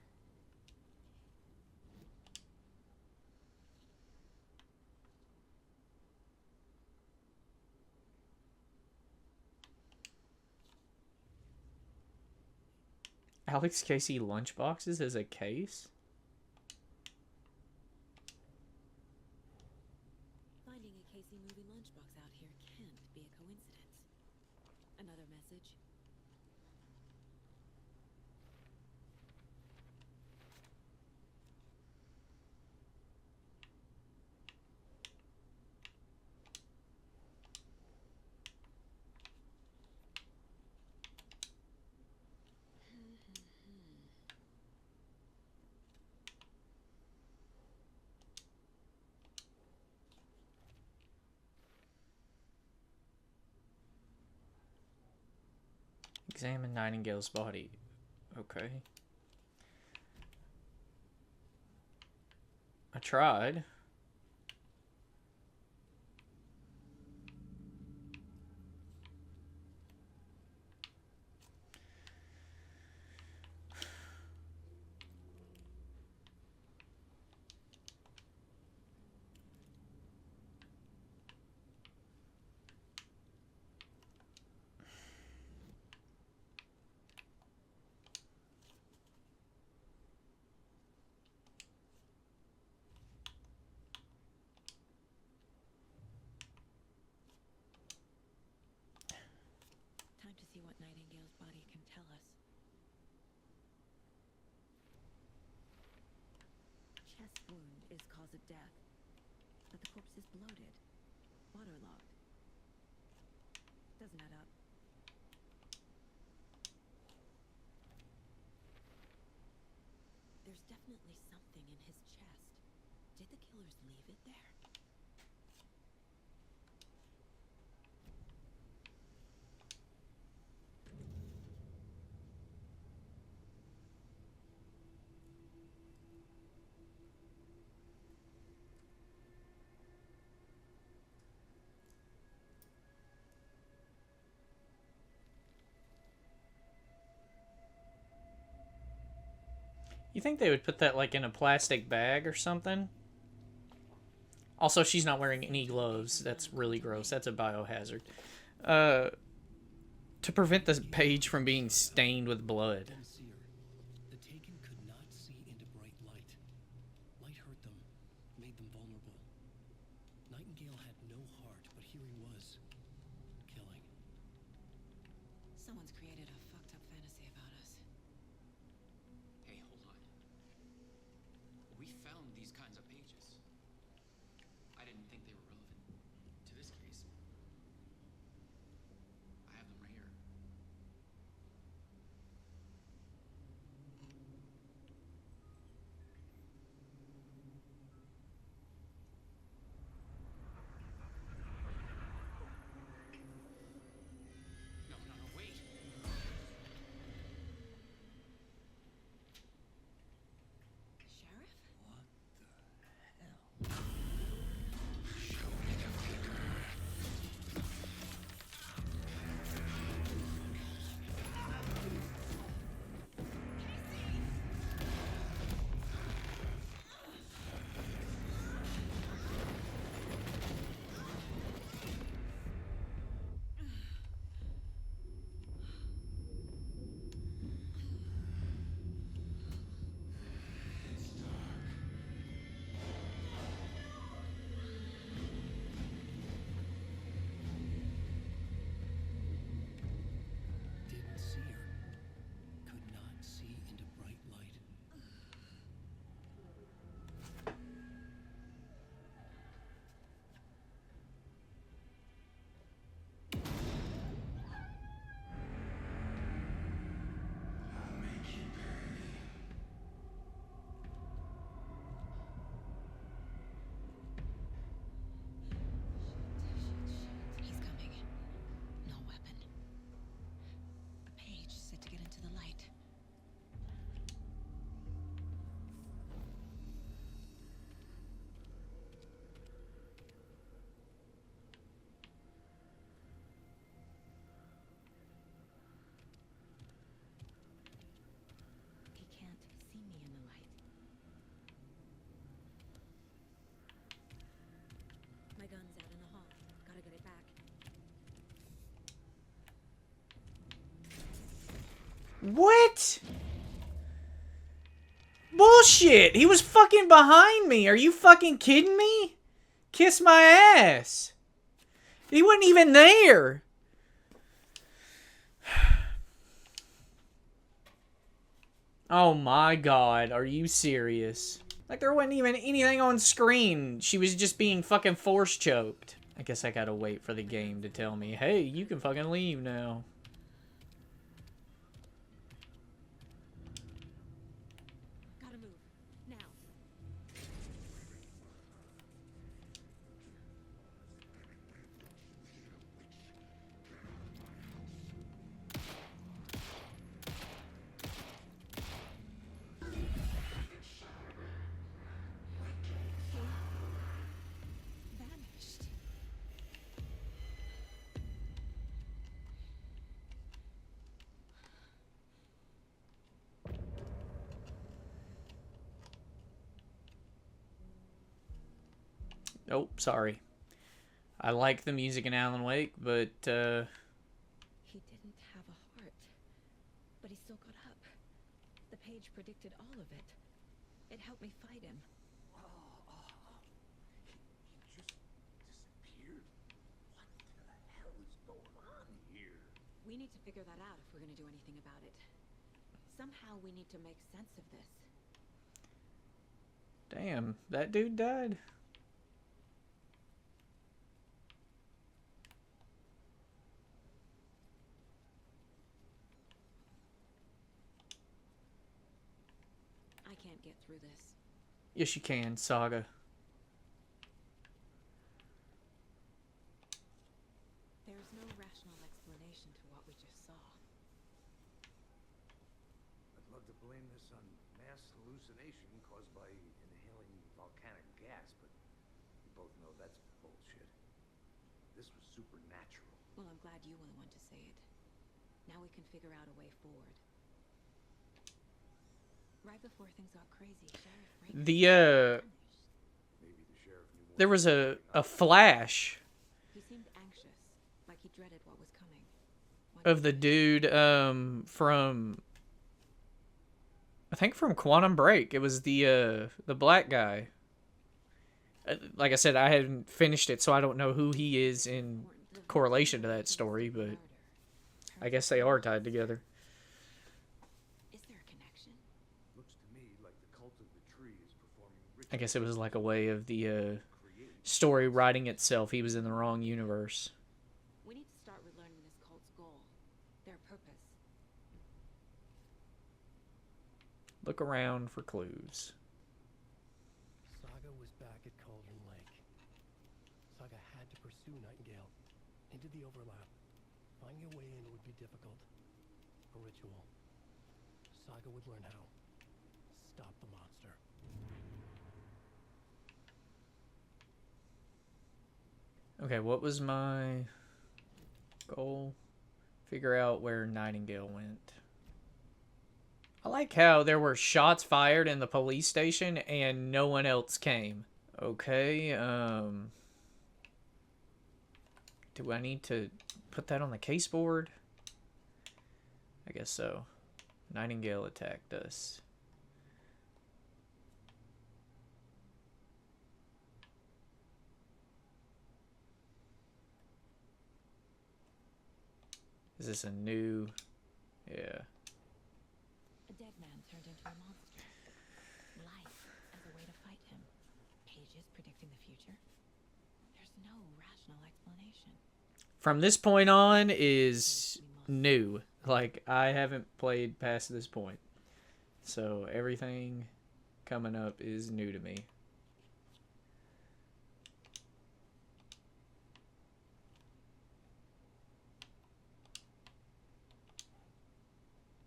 Alex Casey lunchboxes as a case? Finding a Casey movie lunchbox out here can't be a coincidence. Another message. Examine Nightingale's body. Okay. I tried. Time to see what Nightingale's body can tell us. Chest wound is cause of death, but the corpse is bloated, waterlogged. Doesn't add up. There's definitely something in his chest. Did the killers leave it there? You think they would put that like in a plastic bag or something? Also, she's not wearing any gloves. That's really gross. That's a biohazard. To prevent the page from being stained with blood. The Taken could not see into bright light. Light hurt them, made them vulnerable. Nightingale had no heart, but here he was, killing. Someone's created a fucked up fantasy about us. Hey, hold on. We found these kinds of pages. I didn't think they were relevant to this case. I have them right here. No, wait. Sheriff? What the the light. He can't see me in the light. My gun's out in the hall. Gotta get it back. What? Bullshit! He was fucking behind me. Are you fucking kidding me? Kiss my ass. He wasn't even there. Oh my god, are you serious? Like, there wasn't even anything on screen. She was just being fucking force choked. I guess I gotta wait for the game to tell me, hey, you can fucking leave now. Gotta move. Now. Vanished. Nope, sorry. I like the music in Alan Wake, but, He didn't have a heart, but he still got up. The page predicted all of it. It helped me fight him. He just disappeared. What the hell is going on here? We need to figure that out if we're gonna do anything about it. Somehow we need to make sense of this. damn, that dude died? I can't get through this. Yes, you can, Saga. There's no rational explanation to what we just saw. I'd love to blame this on mass hallucination caused by inhaling volcanic gas, but we both know that's bullshit. This was supernatural. Well, I'm glad you were the one to say it. Now we can figure out a way forward. Right before things got crazy, Sheriff Reagan The, Maybe the sheriff knew more there was a flash He seemed anxious, like he dreaded what was coming. of the dude, from, I think from Quantum Break. It was the black guy. Like I said, I hadn't finished it, so I don't know who he is in correlation to that story, but I guess they are tied together. Is there a connection? Looks to me like the cult of the tree is performing I guess it was like a way of the story writing itself. He was in the wrong universe. We need to start with learning this cult's goal, their purpose. Look around for clues. Saga was back at Cauldron Lake. Saga had to pursue Nightingale into the overlap. Finding a way in would be difficult. A ritual. Saga would learn how. Stop the monster. Okay, what was my goal? Figure out where Nightingale went. I like how there were shots fired in the police station and no one else came. Okay, do I need to put that on the case board? I guess so. Nightingale attacked us. Is this a new... Yeah. A dead man turned into a monster. Life as a way to fight him. Pages predicting the future. There's no rational explanation. From this point on is new. Like, I haven't played past this point. So everything coming up is new to me.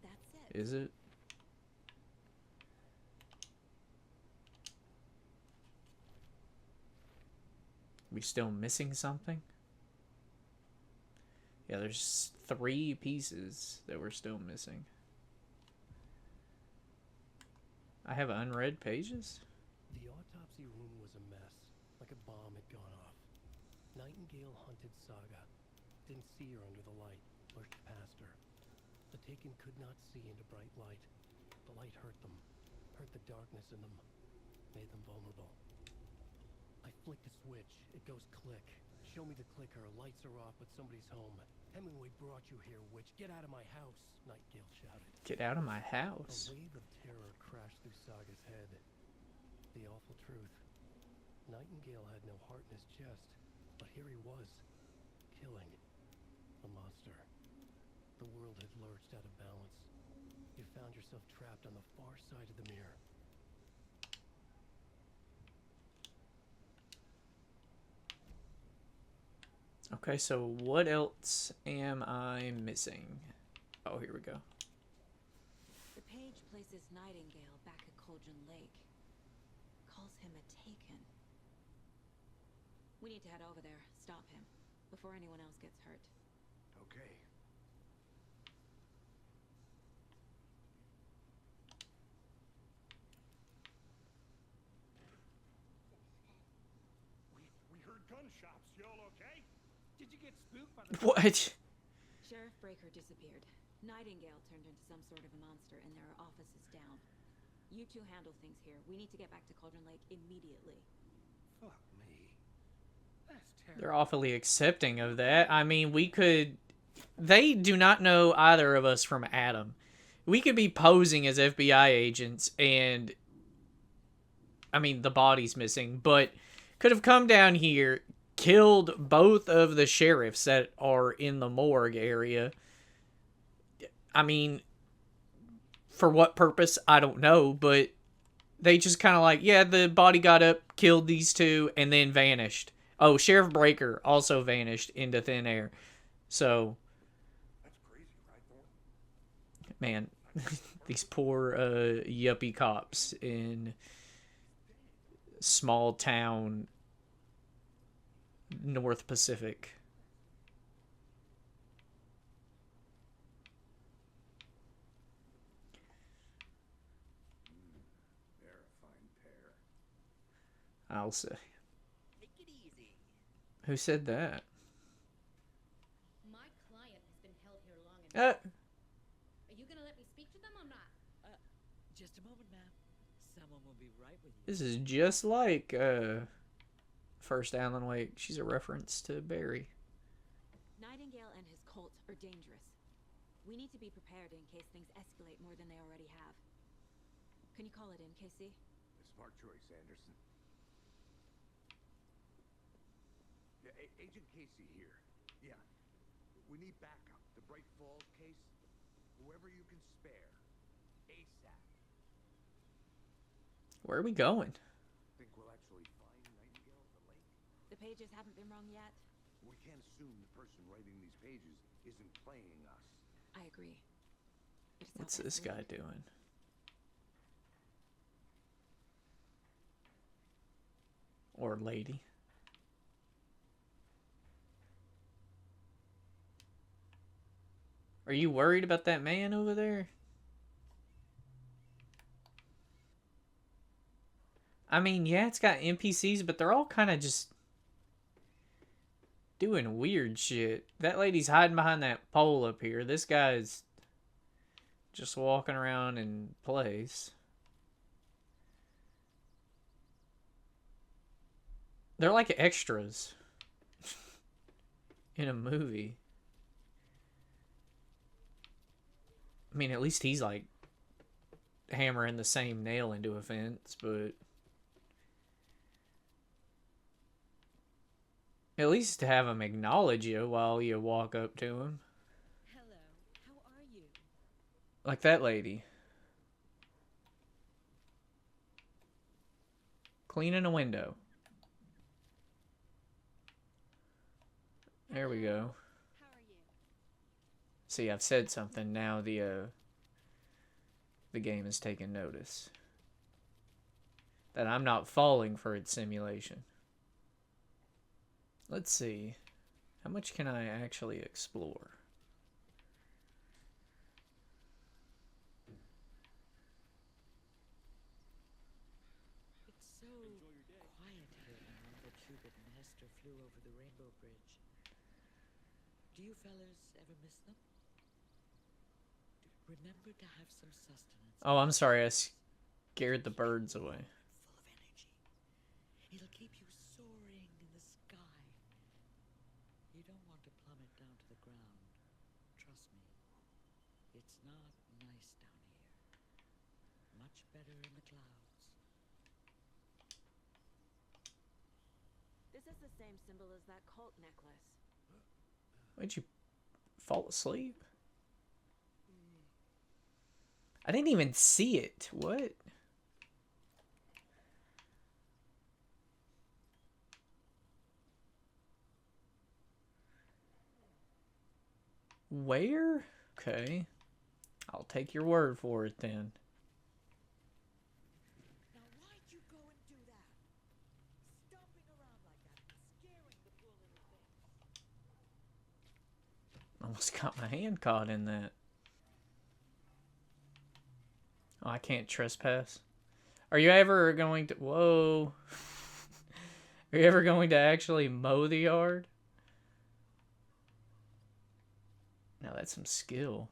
That's Is it? We still missing something? Yeah, there's 3 pieces that we're still missing. I have unread pages? The autopsy room was a mess, like a bomb had gone off. Nightingale hunted Saga. Didn't see her under the light, pushed past her. The Taken could not see into bright light. The light hurt them, hurt the darkness in them, made them vulnerable. I flicked a switch, it goes click. Show me the clicker, lights are off, but somebody's home. Hemingway brought you here, witch. Get out of my house, Nightingale shouted. Get out of my house. A wave of terror crashed through Saga's head. The awful truth. Nightingale had no heart in his chest, but here he was, killing a monster. The world had lurched out of balance. You found yourself trapped on the far side of the mirror. Okay, so what else am I missing? Oh, here we go. The page places Nightingale back at Cauldron Lake. Calls him a Taken. We need to head over there, stop him, before anyone else gets hurt. Okay. We heard gunshots. Y'all okay? Did you get spooked by the... What? Sheriff Breaker disappeared. Nightingale turned into some sort of a monster, and there are offices down. You two handle things here. We need to get back to Cauldron Lake immediately. Fuck me. That's terrible. They're awfully accepting of that. I mean, we could... They do not know either of us from Adam. We could be posing as FBI agents and... I mean, the body's missing, but could have come down here, killed both of the sheriffs that are in the morgue area. I mean, for what purpose, I don't know, but they just kind of like, yeah, the body got up, killed these two, and then vanished. Oh, Sheriff Breaker also vanished into thin air. So, That's crazy, right, Thorne? man, these poor yuppie cops in small town North Pacific. They're a fine pair. I'll say. Take it easy. Who said that? My client has been held here long enough. Are you gonna let me speak to them or not? Just a moment, ma'am. Someone will be right with you. This is just like first Alan Wake. She's a reference to Barry. Nightingale and his cult are dangerous. We need to be prepared in case things escalate more than they already have. Can you call it in, Casey? A smart choice, Anderson. Yeah, Agent Casey here. Yeah. We need backup. The Bright Falls case. Whoever you can spare. ASAP. Where are we going? Think we'll actually find Nightingale at the lake? The pages haven't been wrong yet. We can't assume the person writing these pages isn't playing us. I agree. What's this guy doing? Or lady. Are you worried about that man over there? I mean, yeah, it's got NPCs, but they're all kind of just doing weird shit. That lady's hiding behind that pole up here. This guy's just walking around in place. They're like extras in a movie. I mean, at least he's like hammering the same nail into a fence, but at least to have him acknowledge you while you walk up to him. Hello, how are you? Like that lady. Cleaning a window. There we go. How are you? See, I've said something. Now the the game has taken notice that I'm not falling for its simulation. Let's see. How much can I actually explore? It's so quiet here now that Hubert and Hester flew over the Rainbow Bridge. Do you fellas ever miss them? Remember to have some sustenance. Oh, I'm sorry. I scared the birds away. Full of energy. It'll keep you soaring in the sky. You don't want to plummet down to the ground. Trust me. It's not nice down here. Much better in the clouds. This is the same symbol as that cult necklace. Why'd you fall asleep? I didn't even see it. What? Where? Okay. I'll take your word for it then. Now why'd you go and do that? Stomping around like that and scaring the poor little things. Almost got my hand caught in that. Oh, I can't trespass. Are you ever going to... Whoa. Are you ever going to actually mow the yard? Now that's some skill.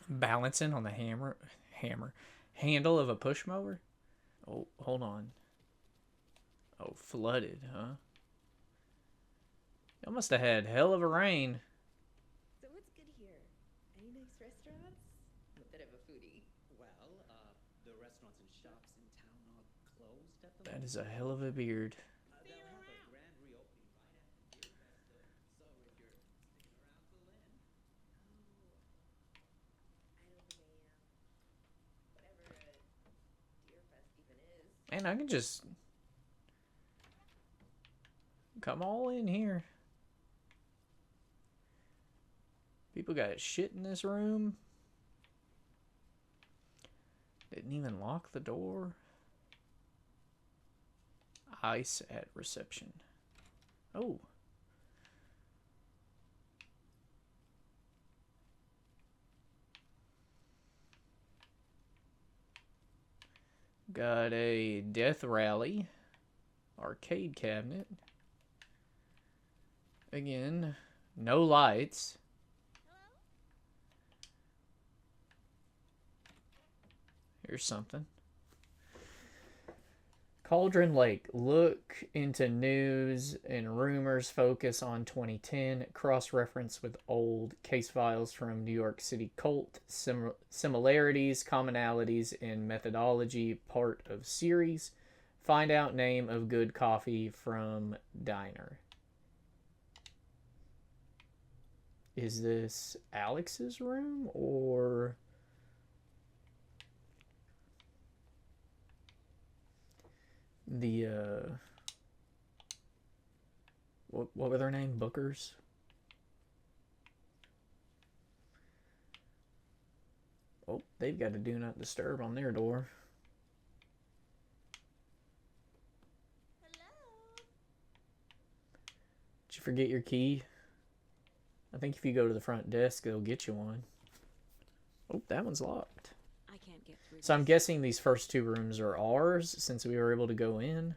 Balancing on the handle of a push mower? Oh, hold on. Oh, flooded, huh? Y'all must have had hell of a rain. So what's good here? Any nice restaurants? I'm a bit of a foodie. Well, the restaurants and shops in town are closed at the That is a hell of a beard. They'll have a grand reopening right after Deer Fest, though. So if you're sticking around till then. I don't think I am. Whatever Deer Fest even is. Man, I can just come all in here. People got shit in this room. Didn't even lock the door. Ice at reception. Oh. Got a death rally. Arcade cabinet. Again, no lights. Here's something. Cauldron Lake. Look into news and rumors. Focus on 2010. Cross-reference with old case files from New York City cult. Similarities, commonalities, and methodology. Part of series. Find out name of good coffee from diner. Is this Alex's room or... the what were their name? Bookers? Oh, they've got a do not disturb on their door. Hello? Did you forget your key? I think if you go to the front desk, they'll get you one. Oh, that one's locked. I can't get through. So I'm guessing these first two rooms are ours since we were able to go in.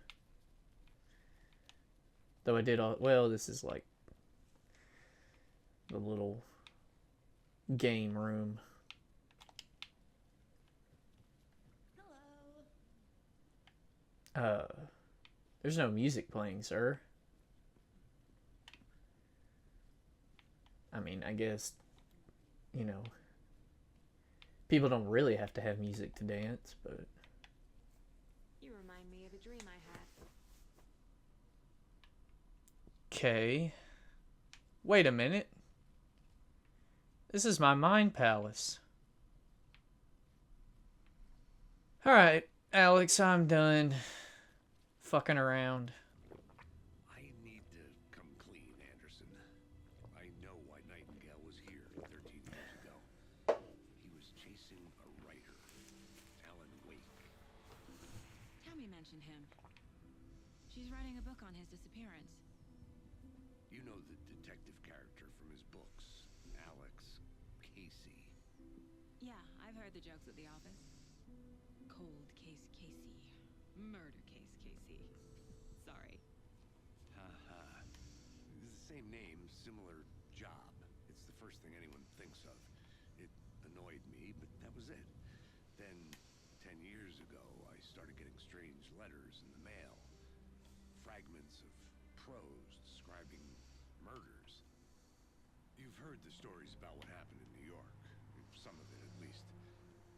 Though I did all... Well, this is like the little game room. Hello. There's no music playing, sir. I mean, I guess, you know, people don't really have to have music to dance, but... You remind me of a dream I had. Okay. Wait a minute. This is my mind palace. Alright, Alex, I'm done fucking around. I need to come clean, Anderson. I know why Nightingale was here 13 years ago. He was chasing a Emily mentioned him. She's writing a book on his disappearance. You know the detective character from his books, Alex Casey. Yeah, I've heard the jokes at the office. Cold case Casey. Murder case Casey. Sorry. Haha. It's the same name, similar job. It's the first thing anyone thinks of. It annoyed me, but that was it. Then, 10 years ago, I started getting strange letters in the mail. Fragments of prose describing murders. You've heard the stories about what happened in New York. Some of it, at least.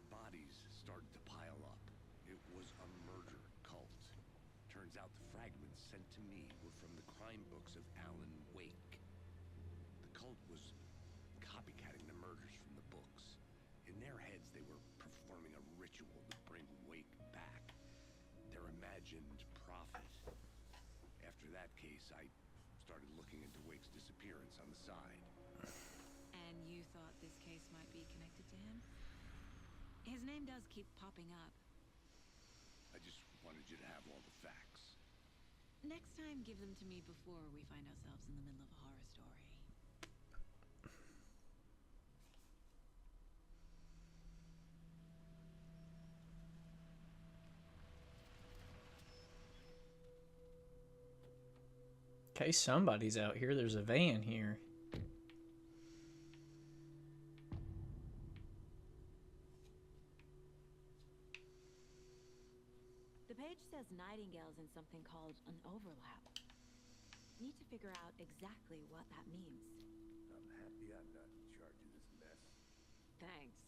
Bodies started to pile up. It was a murder cult. Turns out the fragments sent to me were from the crime books of Alan Wake. The cult was copycatting the murders from the books. In their heads, they were performing a ritual to bring Wake back. Their imagined prophet. After that case, I started looking into Wake's disappearance on the side. And you thought this case might be connected to him? His name does keep popping up. I just wanted you to have all the facts. Next time, give them to me before we find ourselves in the middle of a horror story. Okay, somebody's out here. There's a van here. The page says Nightingale's in something called an overlap. Need to figure out exactly what that means. I'm happy I'm not in charge of this mess. Thanks.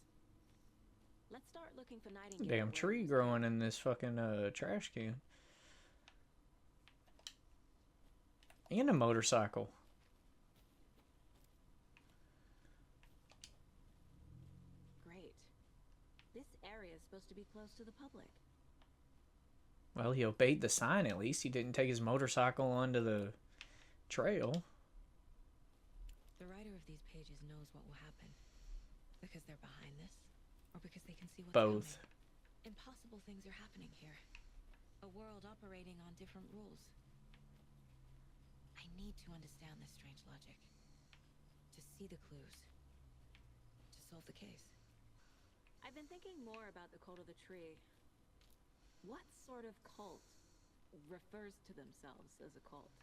Let's start looking for Nightingale. Damn tree growing in this fucking trash can. And a motorcycle. Great. This area is supposed to be close to the public. Well, he obeyed the sign at least. He didn't take his motorcycle onto the trail. The writer of these pages knows what will happen. Because they're behind this, or because they can see what's Both. coming. Impossible things are happening here. A world operating on different rules. I need to understand this strange logic. To see the clues. To solve the case. I've been thinking more about the cult of the tree. What sort of cult refers to themselves as a cult?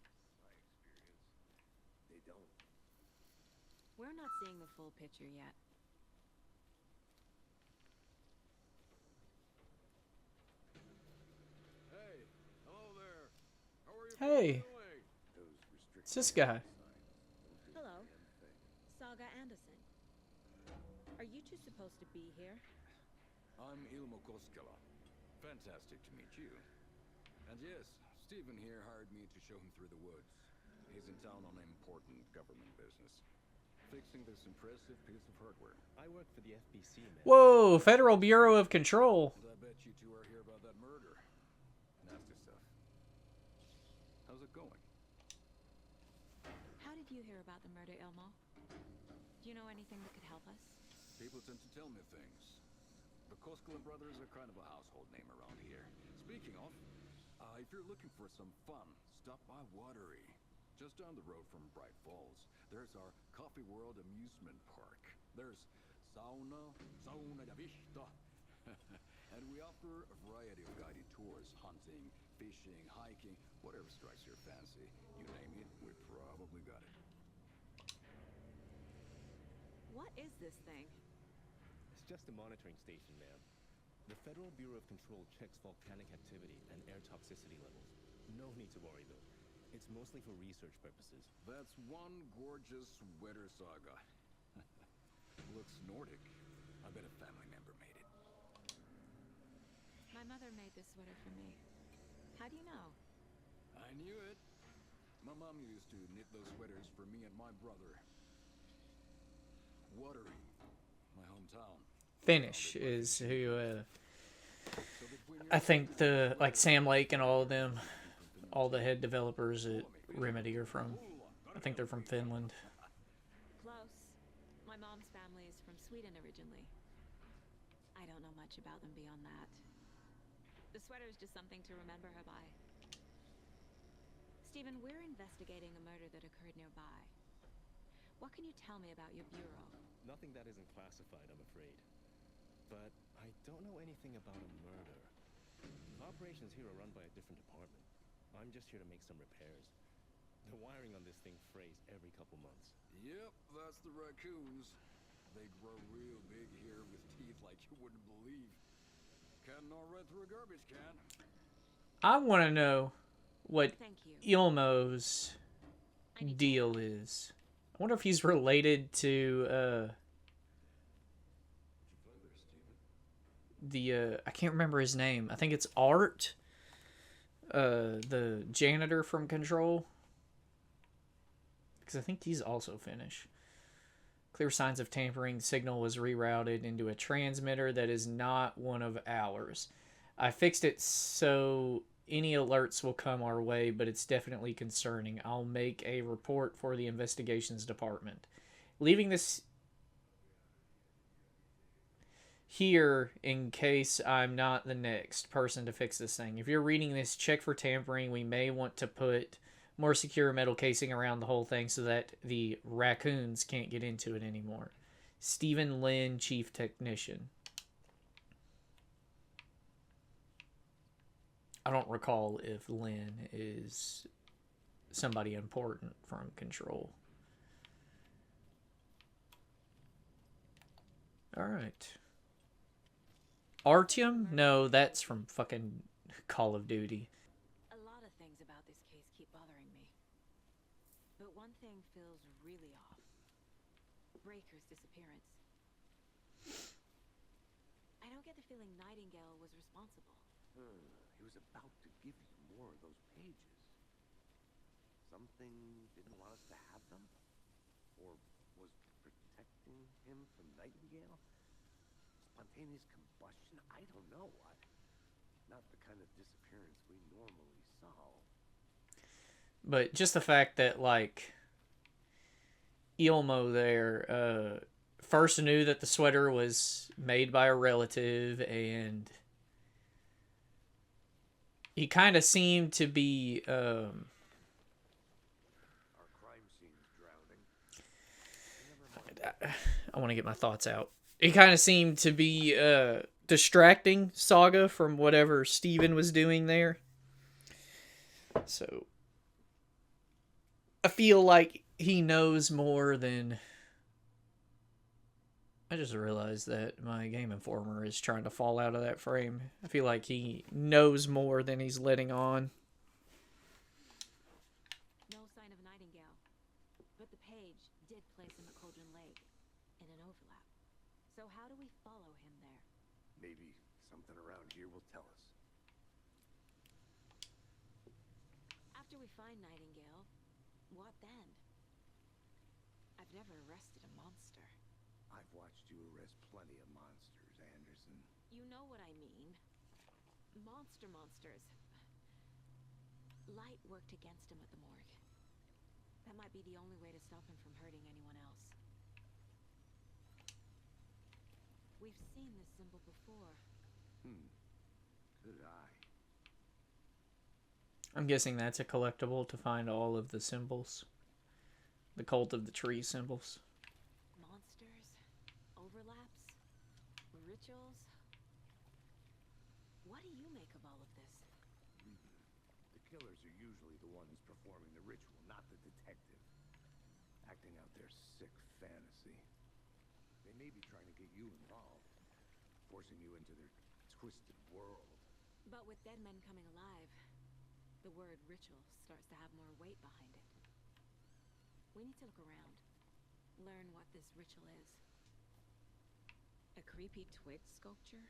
My experience, they don't. We're not seeing the full picture yet. Hey, hello there. How are you Hey. doing? It's this guy. Hello. Saga Anderson. Are you two supposed to be here? I'm Ilmo Koskela. Fantastic to meet you. And yes, Stephen here hired me to show him through the woods. He's in town on important government business. Fixing this impressive piece of hardware. I work for the FBC, man. Whoa, Federal Bureau of Control. And I bet you two are here about that murder. Nasty stuff. How's it going? How did you hear about the murder, Ilmo? Do you know anything that could help us? People tend to tell me things. The Koskela brothers are kind of a household name around here. Speaking of, if you're looking for some fun, stop by Watery. Just down the road from Bright Falls, there's our Coffee World amusement park. There's sauna de vista. And we offer a variety of guided tours, hunting, fishing, hiking, whatever strikes your fancy. You name it, we probably got it. What is this thing? It's just a monitoring station, ma'am. The Federal Bureau of Control checks volcanic activity and air toxicity levels. No need to worry, though. It's mostly for research purposes. That's one gorgeous sweater, Saga. Looks Nordic. I bet a family member made it. My mother made this sweater for me. How do you know? I knew it. My mom used to knit those sweaters for me and my brother. Watery, my hometown. Finnish is who I think the Sam Lake and all of them, all the head developers at Remedy are from. I think they're from Finland. Close. My mom's family is from Sweden originally. I don't know much about them beyond that. The sweater's just something to remember her by. Stephen, we're investigating a murder that occurred nearby. What can you tell me about your bureau? Nothing that isn't classified, I'm afraid. But I don't know anything about a murder. Operations here are run by a different department. I'm just here to make some repairs. The wiring on this thing frays every couple months. Yep, that's the raccoons. They grow real big here with teeth like you wouldn't believe. Can't all right through a garbage can. I want to know what Ilmo's deal is. I wonder if he's related to I can't remember his name. I think it's Art, the janitor from Control. Because I think he's also Finnish. Clear signs of tampering. Signal was rerouted into a transmitter that is not one of ours. I fixed it so any alerts will come our way, but it's definitely concerning. I'll make a report for the investigations department. Leaving this here in case I'm not the next person to fix this thing. If you're reading this, check for tampering. We may want to put more secure metal casing around the whole thing so that the raccoons can't get into it anymore. Stephen Lynn, Chief Technician. I don't recall if Lynn is somebody important from Control. Alright. Artyom? No, that's from fucking Call of Duty. A lot of things about this case keep bothering me. But one thing feels really off. Breaker's disappearance. I don't get the feeling Nightingale was responsible. He was about to give you more of those pages. Something didn't want us to have them? Or was protecting him from Nightingale? Spontaneous combustion? I don't know. Not the kind of disappearance we normally solve. But just the fact that, like, Ilmo there first knew that the sweater was made by a relative, and he kind of seemed to be Our crime scene's drowning. I want to get my thoughts out. He kind of seemed to be distracting Saga from whatever Steven was doing there. So I feel like he knows more than... I just realized that my Game Informer is trying to fall out of that frame. I feel like he knows more than he's letting on. No sign of Nightingale. But the page did place him at Cauldron Lake in an overlap. So how do we follow him there? Maybe something around here will tell us. After we find Nightingale, what then? I've never arrested a monster. I've watched you arrest plenty of monsters, Anderson. You know what I mean. Monsters. Light worked against him at the morgue. That might be the only way to stop him from hurting anyone else. We've seen this symbol before. Good eye. I'm guessing that's a collectible to find all of the symbols. The Cult of the Tree symbols. Monsters, overlaps, rituals. What do you make of all of this? The killers are usually the ones performing the ritual, not the detective. Acting out their sick fantasy. They may be trying to get you involved, forcing you into their twisted world. But with dead men coming alive, the word ritual starts to have more weight behind it. We need to look around, learn what this ritual is. A creepy twig sculpture?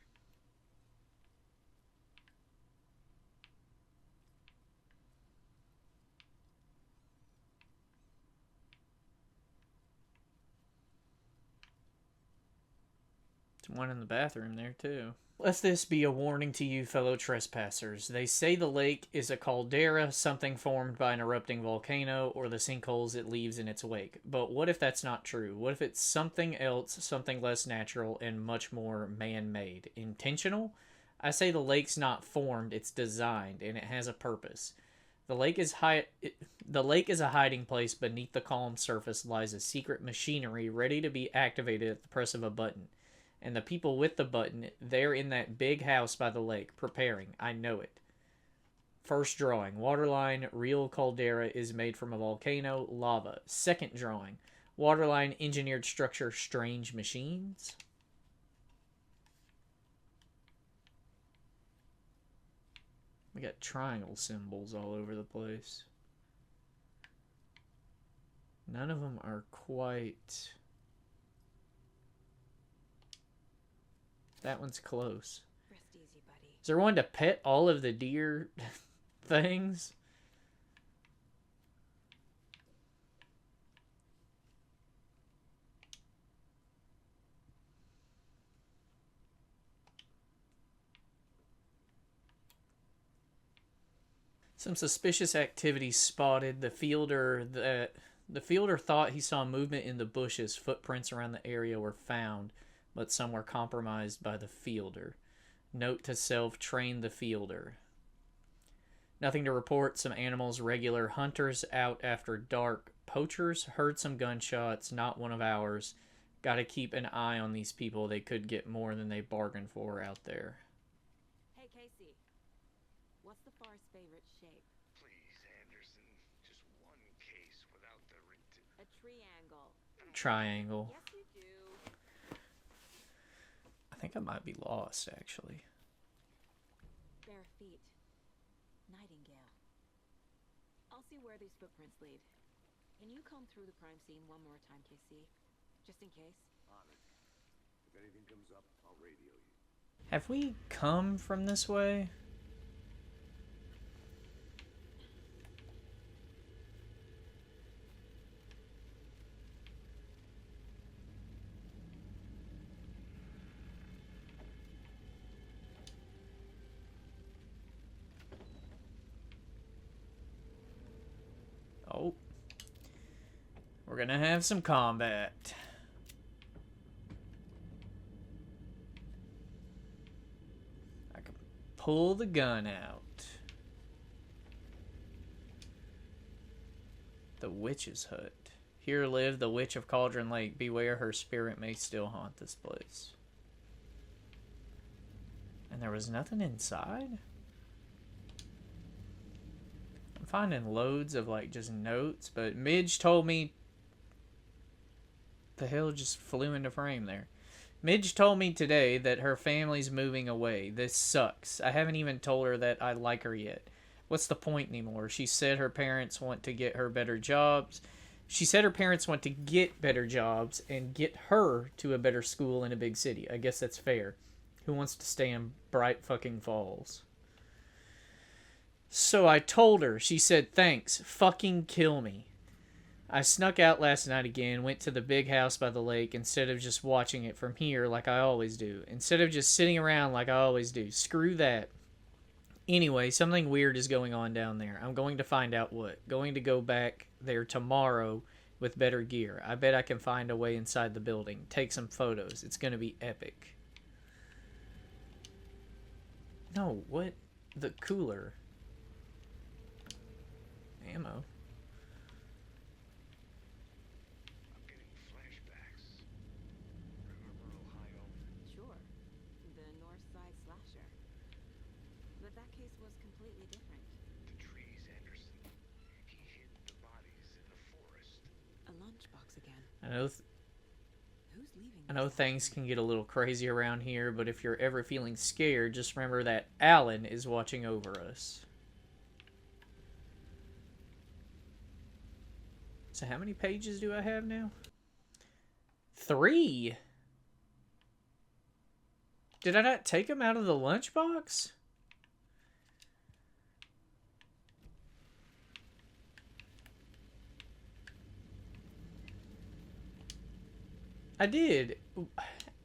There's one in the bathroom there, too. Let this be a warning to you, fellow trespassers. They say the lake is a caldera, something formed by an erupting volcano, or the sinkholes it leaves in its wake. But what if that's not true? What if it's something else, something less natural, and much more man-made? Intentional? I say the lake's not formed, it's designed, and it has a purpose. The lake is a hiding place. Beneath the calm surface lies a secret machinery ready to be activated at the press of a button. And the people with the button, they're in that big house by the lake, preparing. I know it. First drawing. Waterline, real caldera is made from a volcano, lava. Second drawing. Waterline, engineered structure, strange machines. We got triangle symbols all over the place. None of them are quite... That one's close. Rest easy, buddy. Is there one to pet all of the deer things? Some suspicious activity spotted. The fielder thought he saw movement in the bushes. Footprints around the area were found, but some were compromised by the fielder. Note to self, train the fielder. Nothing to report. Some animals, regular hunters out after dark. Poachers heard some gunshots, not one of ours. Gotta keep an eye on these people. They could get more than they bargained for out there. Hey, Casey. What's the far's favorite shape? Please, Anderson. Just one case without the... A triangle. Triangle. Yes, you do. I think I might be lost, actually. Bare feet. Nightingale. I'll see where these footprints lead. Can you comb through the crime scene one more time, KC? Just in case? On it. If anything comes up, I'll radio you. Have we come from this way? Oh. We're gonna have some combat. I can pull the gun out. The witch's hut. Here lived the witch of Cauldron Lake. Beware, her spirit may still haunt this place. And there was nothing inside? I'm finding loads of like just notes, but Midge told me... The hell just flew into frame there. Midge told me today that her family's moving away. This sucks. I haven't even told her that I like her yet. What's the point anymore? She said her parents want to get her better jobs. She said her parents want to get better jobs and get her to a better school in a big city. I guess that's fair. Who wants to stay in Bright fucking Falls? So I told her. She said, thanks. Fucking kill me. I snuck out last night again, went to the big house by the lake instead of just watching it from here like I always do. Instead of just sitting around like I always do. Screw that. Anyway, something weird is going on down there. I'm going to find out what. Going to go back there tomorrow with better gear. I bet I can find a way inside the building. Take some photos. It's going to be epic. No, what? The cooler. Ammo. Sure. The North Side Slasher. But that case was completely different. The trees, Anderson. He hid the bodies in the forest. A lunchbox again. I know things can get a little crazy around here, but if you're ever feeling scared, just remember that Alan is watching over us. So how many pages do I have now? 3? Did I not take them out of the lunchbox? I did.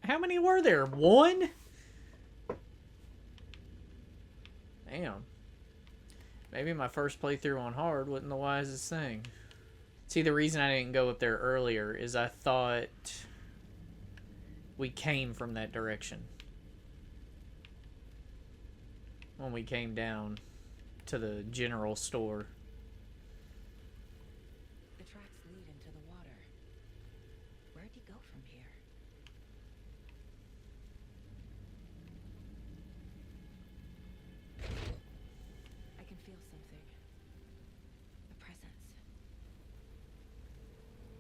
How many were there? 1? Damn. Maybe my first playthrough on hard wasn't the wisest thing. See, the reason I didn't go up there earlier is I thought we came from that direction. when we came down to the general store. The tracks lead into the water. Where'd he go from here? I can feel something. A presence.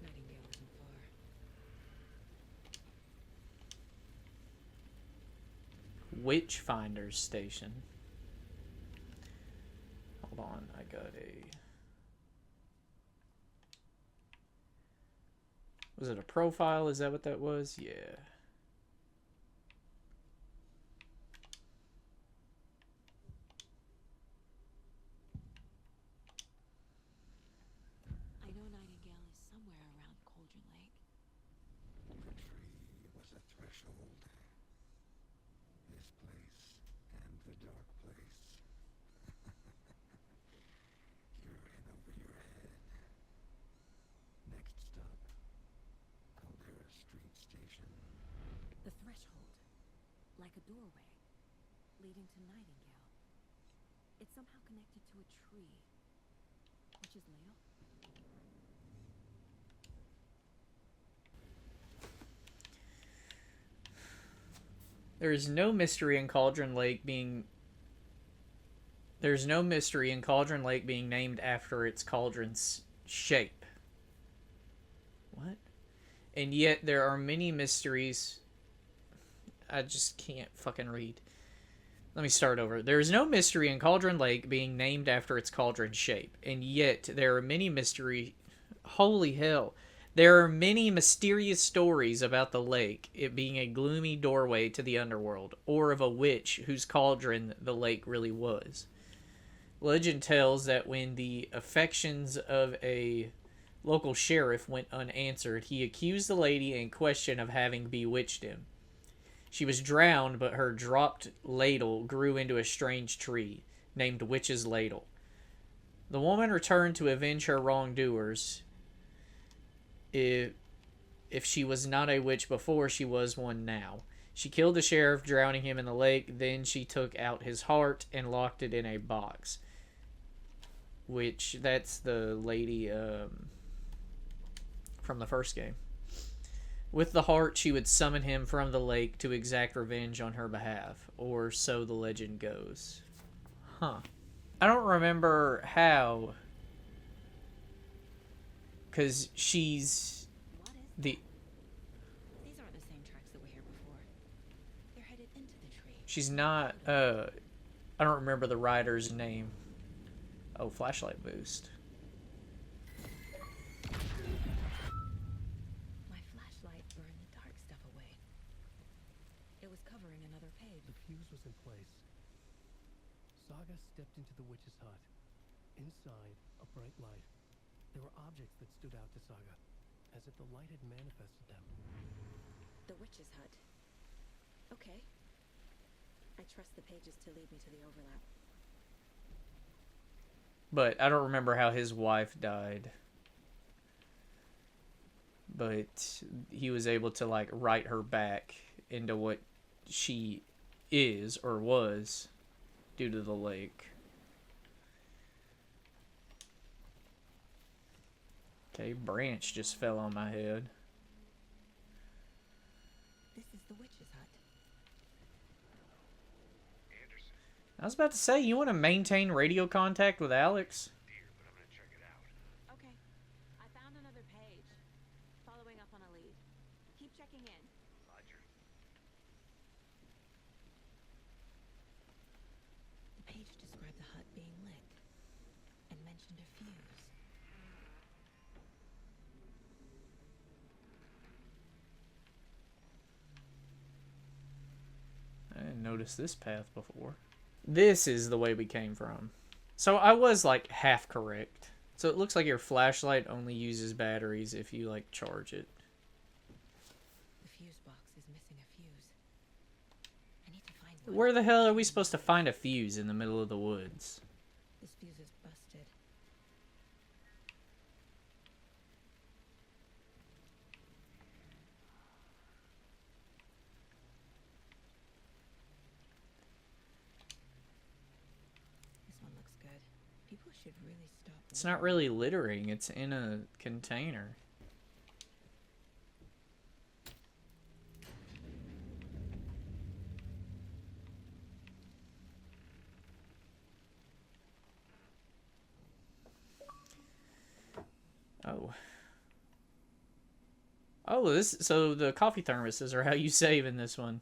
Nightingale isn't far. Witchfinder's Station. Hold on, I got a... Was it a profile? Is that what that was? Yeah. I know Nightingale is somewhere around Cauldron Lake. The tree was a threshold. This place and the dark place. You're in over your head. Next stop, Caldera Street Station. The threshold. Like a doorway. Leading to Nightingale. It's somehow connected to a tree. Which is Leo? There is no mystery in Cauldron Lake being... There's no mystery in Cauldron Lake being named after its cauldron's shape. What? And yet there are many mysteries... I just can't fucking read. Let me start over. There is no mystery in Cauldron Lake being named after its cauldron shape. And yet there are many mystery... Holy hell. There are many mysterious stories about the lake, it being a gloomy doorway to the underworld, or of a witch whose cauldron the lake really was. Legend tells that when the affections of a local sheriff went unanswered, he accused the lady in question of having bewitched him. She was drowned, but her dropped ladle grew into a strange tree, named Witch's Ladle. The woman returned to avenge her wrongdoers. If she was not a witch before, she was one now. She killed the sheriff, drowning him in the lake. Then she took out his heart and locked it in a box. Which, that's the lady from the first game. With the heart, she would summon him from the lake to exact revenge on her behalf. Or so the legend goes. Huh. I don't remember how... Because she's the... These aren't the same tracks that were here before. They're headed into the tree. She's not, I don't remember the rider's name. Oh, flashlight boost. My flashlight burned the dark stuff away. It was covering another page. The fuse was in place. Saga stepped into the witch's hut. Inside, a bright light. There were objects that stood out to Saga, as if the light had manifested them. The witch's hut. Okay. I trust the pages to lead me to the overlap. But I don't remember how his wife died. But he was able to, like, write her back into what she is, or was, due to the lake. Okay, branch just fell on my head. This is the witch's hut. Anderson. I was about to say, you want to maintain radio contact with Alex? Dear, but I'm gonna check it out. Okay. I found another page. Following up on a lead. Keep checking in. Roger. The page described the hut being lit and mentioned a fuse. I didn't notice this path before. This is the way we came from. So I was, like, half correct. So it looks like your flashlight only uses batteries if you, like, charge it. The fuse box is missing a fuse. I need to find one. Where the hell are we supposed to find a fuse in the middle of the woods? This fuse is busted. should really stop. It's not really littering. It's in a container. Oh. Oh, so the coffee thermoses are how you save in this one.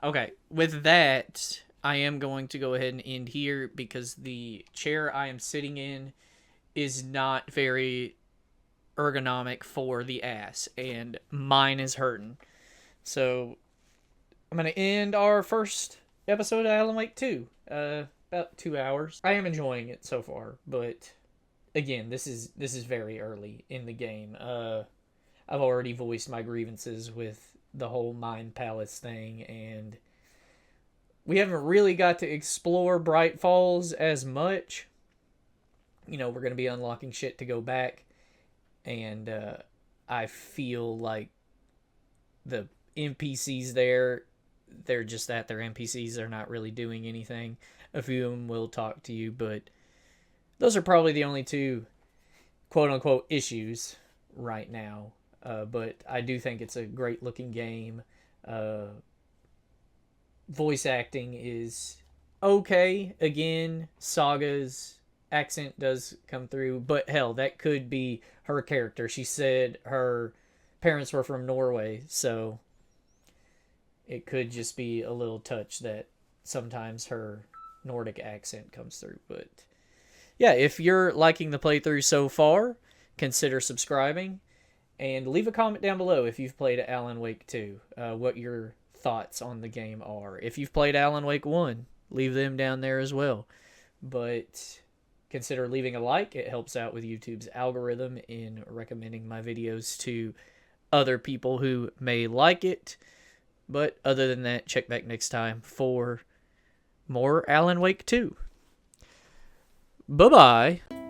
Okay, with that, I am going to go ahead and end here because the chair I am sitting in is not very ergonomic for the ass, and mine is hurting. So I'm going to end our first episode of Alan Wake 2. About 2 hours. I am enjoying it so far, but again, this is very early in the game. I've already voiced my grievances with the whole Mind Palace thing, and we haven't really got to explore Bright Falls as much. You know, we're going to be unlocking shit to go back, and I feel like the NPCs there, they're just that. They're NPCs. They're not really doing anything. A few of them will talk to you, but those are probably the only two quote-unquote issues right now. But I do think it's a great-looking game. Voice acting is okay. Again, Saga's accent does come through, but hell, that could be her character. She said her parents were from Norway, so it could just be a little touch that sometimes her Nordic accent comes through. But yeah, if you're liking the playthrough so far, consider subscribing and leave a comment down below if you've played Alan Wake 2, what your thoughts on the game are. If you've played Alan Wake 1, leave them down there as well. But consider leaving a like. It helps out with YouTube's algorithm in recommending my videos to other people who may like it. But other than that, check back next time for more Alan Wake 2. Bye-bye.